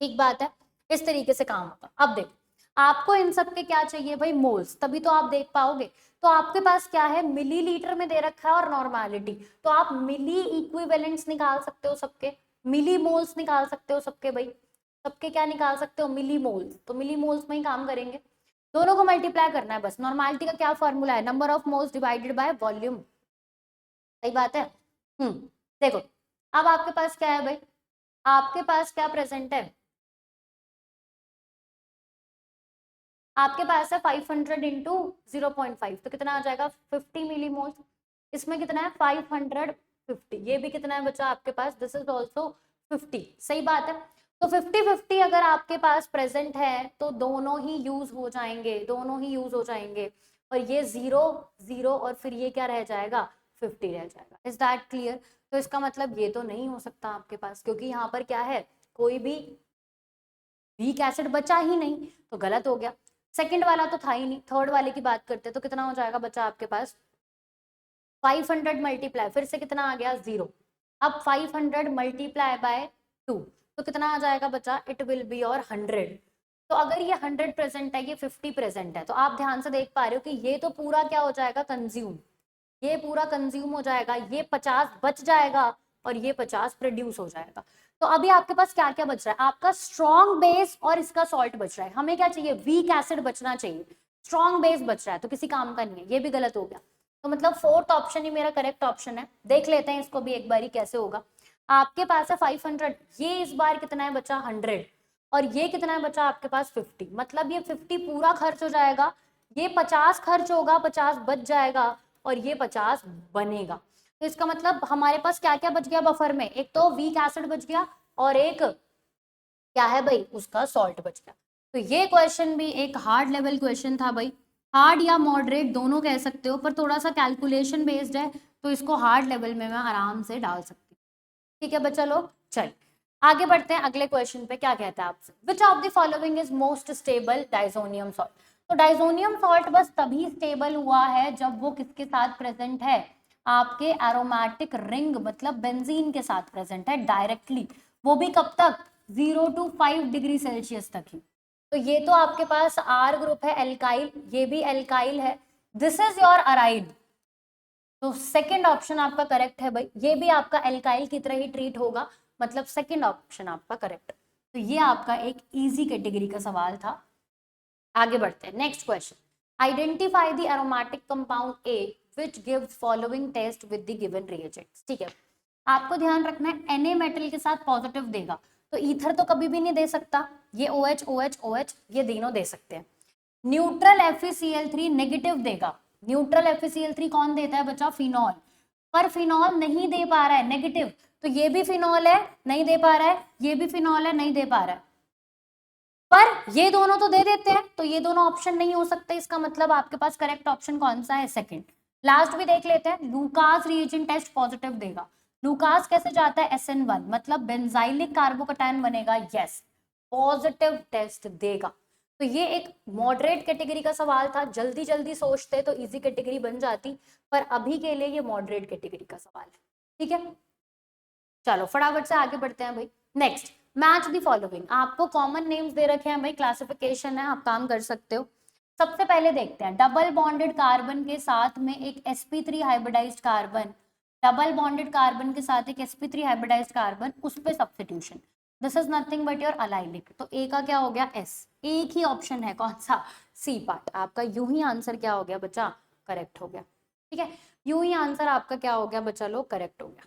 ठीक बात है, इस तरीके से काम होगा। अब देखो आपको इन सब के क्या चाहिए भाई, मोल्स, तभी तो आप देख पाओगे। तो आपके पास क्या है, मिलीलीटर में दे रखा है और नॉर्मेलिटी, तो आप मिली इक्विवेलेंट्स निकाल सकते हो सबके, मिली मोल्स निकाल सकते हो सबके भाई, सबके क्या निकाल सकते हो, मिली मोल्स, तो मिली मोल्स में ही काम करेंगे। दोनों को मल्टीप्लाई करना है बस। नॉर्मेलिटी का क्या फॉर्मूला है, number of moles divided by volume. सही बात है। हम्म, देखो अब आपके पास क्या है भाई, आपके पास क्या प्रेजेंट है, आपके पास है 500 इंटू 0.5, तो कितना आ जाएगा 50 मिलीमोल। इसमें कितना है 550, ये भी कितना है बच्चा आपके पास, दिस इज ऑल्सो 50। सही बात है, तो 50-50 अगर आपके पास प्रेजेंट है तो दोनों ही यूज हो जाएंगे, दोनों ही यूज हो जाएंगे, और ये 0 0 और फिर ये क्या रह जाएगा 50 रह जाएगा। Is that clear. तो इसका मतलब ये तो नहीं हो सकता आपके पास, क्योंकि यहाँ पर क्या है, कोई भी वीक एसिड बचा ही नहीं, तो गलत हो गया। सेकंड वाला तो था ही नहीं, थर्ड वाले की बात करते तो कितना हो जाएगा बच्चा आपके पास, 500 मल्टीप्लाई, फिर से कितना आ गया 0, अब 500 मल्टीप्लाई बाय 2, तो कितना आ जाएगा बच्चा, इट विल बी और 100। तो अगर ये 100 प्रेजेंट है, ये 50 प्रेजेंट है, तो आप ध्यान से देख पा रहे हो कि ये तो पूरा क्या हो जाएगा कंज्यूम, ये पूरा कंज्यूम हो जाएगा, ये 50 बच जाएगा और ये 50 प्रोड्यूस हो जाएगा। तो अभी आपके पास क्या क्या बच रहा है, आपका स्ट्रॉन्ग बेस और इसका सॉल्ट बच रहा है। हमें क्या चाहिए, वीक एसिड बचना चाहिए, स्ट्रॉन्ग बेस बच रहा है तो किसी काम का नहीं है, ये भी गलत हो गया। तो मतलब फोर्थ ऑप्शन ही मेरा करेक्ट ऑप्शन है। देख लेते हैं इसको भी एक बारी कैसे होगा। आपके पास है 500, ये इस बार कितना है बचा 100, और ये कितना है बचा आपके पास 50, मतलब ये 50 पूरा खर्च हो जाएगा, ये 50 खर्च होगा, 50 बच जाएगा और ये 50 बनेगा। तो इसका मतलब हमारे पास क्या क्या बच गया बफर में, एक तो वीक एसिड बच गया और एक क्या है भाई, उसका सॉल्ट बच गया। तो ये क्वेश्चन भी एक हार्ड लेवल क्वेश्चन था भाई, हार्ड या मॉडरेट दोनों कह सकते हो, पर थोड़ा सा कैलकुलेशन बेस्ड है, तो इसको हार्ड लेवल में मैं आराम से डाल सकती हूँ। ठीक है बच्चा लोग, चल आगे बढ़ते हैं अगले क्वेश्चन पे। क्या कहता है आपसे, विच of the following is most stable diazonium salt. तो डाइजोनियम सॉल्ट बस तभी स्टेबल हुआ है जब वो किसके साथ प्रेजेंट है, आपके एरोमेटिक रिंग मतलब बेंजीन के साथ प्रेजेंट है डायरेक्टली, वो भी कब तक 0 to 5 डिग्री सेल्सियस तक ही। तो ये तो आपके पास आर ग्रुप है एल्काइल, ये भी एल्काइल है, दिस इज योर अराइड। तो सेकंड ऑप्शन आपका करेक्ट है भाई, ये भी आपका एल्काइल की तरह ही ट्रीट होगा, मतलब सेकंड ऑप्शन आपका करेक्ट। तो ये आपका एक इजी कैटेगरी का सवाल था। आगे बढ़ते हैं, next question, identify the aromatic compound A which gives following test with the given reagents. ठीक है, आपको ध्यान रखना है Na मेटल के साथ पॉजिटिव देगा, तो ईथर तो कभी भी नहीं दे सकता, ये OH OH OH ये तीनों दे सकते हैं। न्यूट्रल FeCl3 नेगेटिव देगा, न्यूट्रल FeCl3 कौन देता है बच्चा, फिनॉल, पर फिनॉल नहीं दे पा रहा है नेगेटिव, तो ये भी फिनॉल है नहीं दे पा रहा है, ये भी फिनॉल है नहीं दे पा रहा है, पर ये दोनों तो दे देते हैं, तो ये दोनों ऑप्शन नहीं हो सकते। इसका मतलब आपके पास करेक्ट ऑप्शन कौन सा है, सेकंड। लास्ट भी देख लेते हैं, लूकास रिएजेंट टेस्ट पॉजिटिव देगा, लूकास कैसे जाता है SN1 मतलब बेंजाइलिक कार्बोकैटायन बनेगा, यस पॉजिटिव टेस्ट देगा। तो ये एक मॉडरेट कैटेगरी का सवाल था, जल्दी जल्दी सोचते तो इजी कैटेगरी बन जाती, पर अभी के लिए ये मॉडरेट कैटेगरी का सवाल है। ठीक है, चलो फटाफट से आगे बढ़ते हैं भाई। नेक्स्ट, मैच द फॉलोइंग, आपको कॉमन नेम्स दे रखे हैं भाई, क्लासिफिकेशन है, आप काम कर सकते हो। सबसे पहले देखते हैं डबल बॉन्डेड कार्बन के साथ में एक sp3 hybridised carbon, double bonded carbon के साथ एक sp3 हाइब्रिडाइज्ड कार्बन, उस पे substitution. This is nothing but your allylic. तो ए का क्या हो गया एस, एक ही ऑप्शन है कौन सा, सी पार्ट। आपका यूं ही आंसर क्या हो गया बच्चा, करेक्ट हो गया। ठीक है, यूं ही आंसर आपका क्या हो गया बच्चा लोग, करेक्ट हो गया।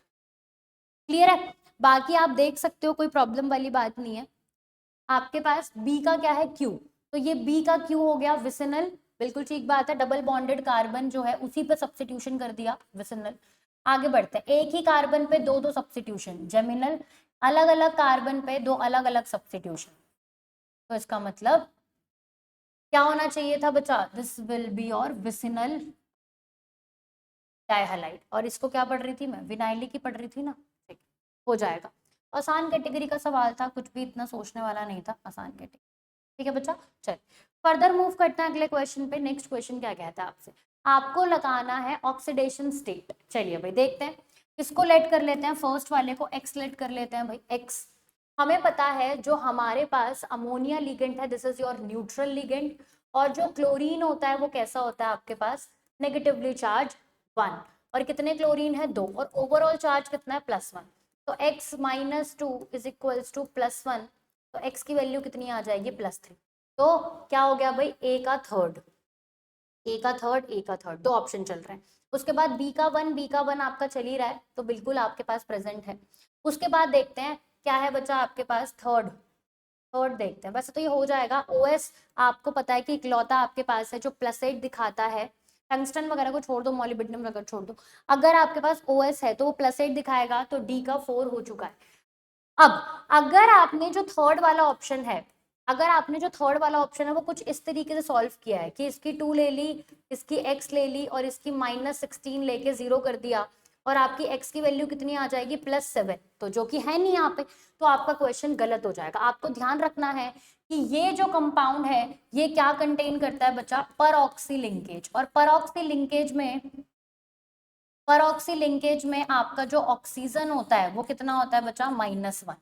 क्लियर है, बाकी आप देख सकते हो, कोई प्रॉब्लम वाली बात नहीं है। आपके पास बी का क्या है क्यू, तो ये बी का क्यू हो गया विसिनल, बिल्कुल ठीक बात है, डबल बॉन्डेड कार्बन जो है उसी पे सब्स्टिट्यूशन कर दिया विसिनल। आगे बढ़ते हैं, एक ही कार्बन पे दो दो सब्स्टिट्यूशन जेमिनल, अलग अलग कार्बन पे दो अलग अलग सब्स्टिट्यूशन। तो इसका मतलब क्या होना चाहिए था बच्चा, दिस विल बी और विसिनल डाइहालाइड। और इसको क्या पढ़ रही थी मैं, विनाइली की पढ़ रही थी ना, ठीक हो जाएगा। आसान कैटेगरी का सवाल था, कुछ भी इतना सोचने वाला नहीं था, आसान कैटेगरी। ठीक है बच्चा, चल फर्दर मूव करते हैं अगले क्वेश्चन पे। नेक्स्ट क्वेश्चन क्या कहता है आपसे, आपको लगाना है ऑक्सीडेशन स्टेट। चलिए भाई देखते हैं, किसको लेट कर लेते हैं, फर्स्ट वाले को एक्स लेट कर लेते हैं भाई, एक्स। हमें पता है जो हमारे पास अमोनिया लिगेंड है this is your neutral ligand, और जो क्लोरीन होता है वो कैसा होता है आपके पास, नेगेटिवली चार्ज 1, और कितने क्लोरीन है 2, और ओवरऑल चार्ज कितना है +1। तो x - 2 इज इक्वल्स टू +1, तो x की वैल्यू कितनी आ जाएगी +3। तो क्या हो गया भाई, ए का थर्ड, ए का थर्ड, ए का थर्ड, दो ऑप्शन चल रहे हैं। उसके बाद बी का वन, बी का वन आपका चल ही रहा है, तो बिल्कुल आपके पास प्रेजेंट है। उसके बाद देखते हैं क्या है बच्चा आपके पास, थर्ड, थर्ड देखते हैं। वैसे तो ये हो जाएगा, ओएस आपको पता है कि इकलौता आपके पास है जो +8 दिखाता है, टंगस्टन वगैरह को छोड़ दो, मॉलिब्डेनम वगैरह छोड़ दो, अगर आपके पास ओएस है तो वो +8 दिखाएगा, तो डी का 4 हो चुका है। अब अगर आपने जो थर्ड वाला ऑप्शन है, अगर आपने जो थर्ड वाला ऑप्शन है वो कुछ इस तरीके से सॉल्व किया है कि इसकी 2 ले ली, इसकी x ले ली, और इसकी -16 लेके 0 कर दिया, और आपकी x की वैल्यू कितनी आ जाएगी +7, तो जो कि है नहीं यहाँ पे, तो आपका क्वेश्चन गलत हो जाएगा। आपको ध्यान रखना है कि ये जो कंपाउंड है ये क्या कंटेन करता है बच्चा, परऑक्सी लिंकेज, और परऑक्सी लिंकेज में आपका जो ऑक्सीजन होता है वो कितना होता है बच्चा, -1।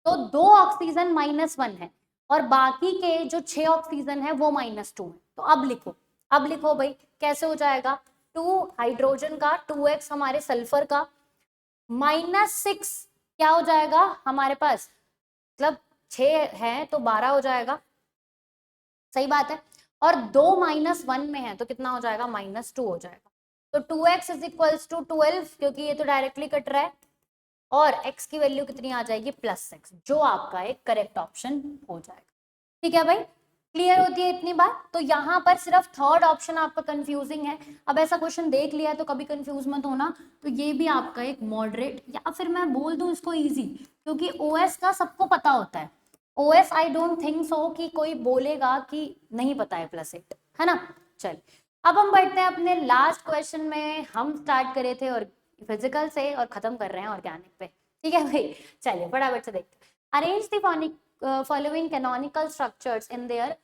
तो 2 ऑक्सीजन -1 है, और बाकी के जो 6 ऑक्सीजन है वो -2 है। तो अब लिखो, अब लिखो भाई, कैसे हो जाएगा, 2 हाइड्रोजन का, 2x हमारे सल्फर का, -6 क्या हो जाएगा हमारे पास, मतलब 6 है तो 12 हो जाएगा, सही बात है, और 2 -1 में है तो कितना हो जाएगा, -2 हो जाएगा। तो 2x इज इक्वल्स टू 12, क्योंकि ये तो डायरेक्टली कट रहा है, और x की वैल्यू कितनी आ जाएगी +6, जो आपका एक करेक्ट ऑप्शन हो जाएगा। ठीक है भाई, क्लियर होती है इतनी बात। तो यहाँ पर सिर्फ थर्ड ऑप्शन आपका कंफ्यूजिंग है। अब ऐसा क्वेश्चन देख लिया है तो कभी कंफ्यूज मत होना, तो ये भी आपका एक मॉडरेट, या फिर मैं बोल दूं इसको इजी, क्योंकि ओएस का सबको पता होता है। OS I don't think so कि कोई बोलेगा कि नहीं पता है +8, है ना। चल अब हम बढ़ते हैं अपने लास्ट क्वेश्चन में। हम स्टार्ट करे थे और फिजिकल से और खत्म कर रहे हैं ऑर्गेनिक पे। ठीक है भाई, चलिए फटाफट से देखते हैं। Arrange the following canonical structures in their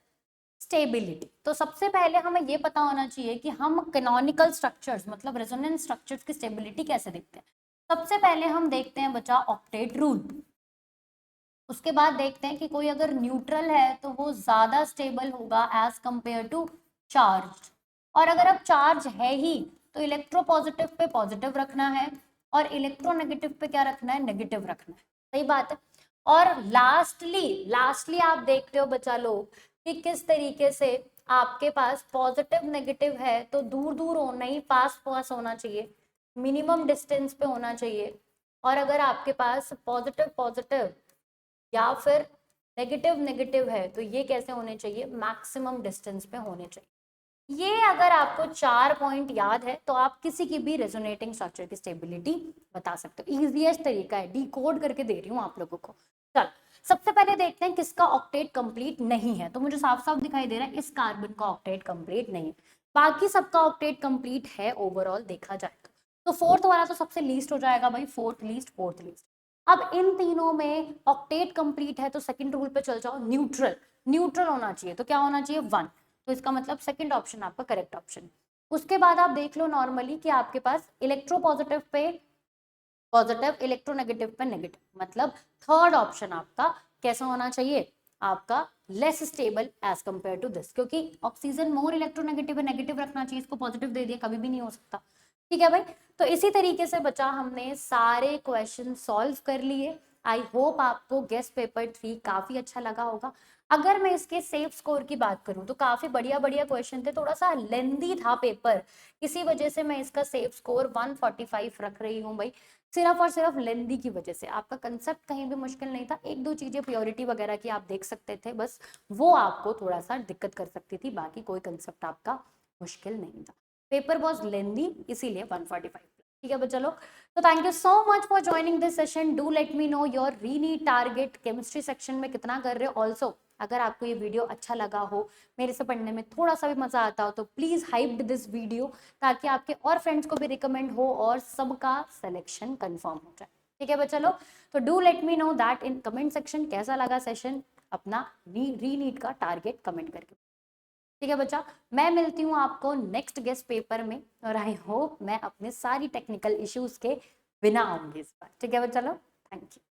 stability. तो सबसे पहले हमें ये पता होना चाहिए कि हम कैनोनिकल स्ट्रक्चर्स मतलब रेजोनेंस स्ट्रक्चर्स की स्टेबिलिटी कैसे देखते हैं। सबसे पहले हम देखते हैं बच्चा ऑक्टेट रूल, उसके बाद देखते हैं कि कोई अगर न्यूट्रल है तो वो ज्यादा स्टेबल होगा एज कंपेयर टू चार्ज, और अगर अब चार्ज है ही तो इलेक्ट्रोपॉजिटिव पे पॉजिटिव रखना है, और इलेक्ट्रोनेगेटिव पे क्या रखना है, नेगेटिव रखना है, सही बात है। और लास्टली आप देखते हो बच्चा लोग कि किस तरीके से आपके पास पॉजिटिव नेगेटिव है तो दूर दूर होना ही, पास पास होना चाहिए, मिनिमम डिस्टेंस पे होना चाहिए, और अगर आपके पास पॉजिटिव पॉजिटिव या फिर नेगेटिव नेगेटिव है तो ये कैसे होने चाहिए, मैक्सिमम डिस्टेंस पे होने चाहिए। ये अगर आपको 4 पॉइंट याद है तो आप किसी की भी रेजोनेटिंग स्ट्रक्चर की स्टेबिलिटी बता सकते हो। इजीएस्ट तरीका है, डिकोड करके दे रही हूँ आप लोगों को। चल सबसे पहले देखते हैं किसका ऑक्टेट कंप्लीट नहीं है। तो मुझे साफ साफ दिखाई दे रहा है इस कार्बन का ऑक्टेट कंप्लीट नहीं है, बाकी सबका ऑक्टेट कंप्लीट है ओवरऑल देखा जाए तो फोर्थ वाला तो सबसे लीस्ट हो जाएगा भाई, फोर्थ लीस्ट। अब इन तीनों में ऑक्टेट कंप्लीट है तो सेकंड रूल पे चल जाओ, न्यूट्रल, न्यूट्रल होना चाहिए, तो क्या होना चाहिए 1, तो इसका मतलब सेकंड ऑप्शन आपका करेक्ट ऑप्शन। उसके बाद आप देख लो नॉर्मली कि आपके पास इलेक्ट्रोपॉजिटिव पे पॉजिटिव, इलेक्ट्रोनेगेटिव पे नेगेटिव, मतलब थर्ड ऑप्शन आपका कैसा होना चाहिए, आपका less stable as compare to this, क्योंकि ऑक्सीजन मोर इलेक्ट्रोनेगेटिव है, नेगेटिव रखना चाहिए, इसको पॉजिटिव दे दिया कभी भी नहीं हो सकता। ठीक है भाई, तो इसी तरीके से बच्चा हमने सारे क्वेश्चन सॉल्व कर लिए। आई होप आपको गेस्ट पेपर 3 काफी अच्छा लगा होगा। अगर मैं इसके सेफ स्कोर की बात करूं तो काफी बढ़िया बढ़िया क्वेश्चन थे, थोड़ा सा लेंदी था पेपर, इसी वजह से मैं इसका सेफ स्कोर 145 रख रही हूँ भाई, सिर्फ और सिर्फ लेंदी की वजह से। आपका कंसेप्ट कहीं भी मुश्किल नहीं था, एक दो चीजें प्योरिटी वगैरह की आप देख सकते थे, बस वो आपको थोड़ा सा दिक्कत कर सकती थी, बाकी कोई कंसेप्ट आपका मुश्किल नहीं था। पेपर वॉज लेंदी, इसीलिए 145। ठीक है बच्चा लोग, तो thank you so much for joining this session. Do let me know your रीनीट target chemistry section में कितना कर रहे हो। ऑल्सो अगर आपको ये वीडियो अच्छा लगा हो, मेरे से पढ़ने में थोड़ा सा भी मजा आता हो, तो प्लीज हाइप दिस वीडियो, ताकि आपके और फ्रेंड्स को भी रिकमेंड हो और सबका सिलेक्शन कंफर्म हो जाए। ठीक है बच्चा लोग, तो do let me know that in comment section कैसा लगा सेशन, अपना रीनीट का टारगेट कमेंट करके। ठीक है बच्चा, मैं मिलती हूँ आपको नेक्स्ट गेस्ट पेपर में, और आई होप मैं अपने सारी टेक्निकल इश्यूज के बिना आऊंगी इस बार। ठीक है बच्चा लोग, थैंक यू।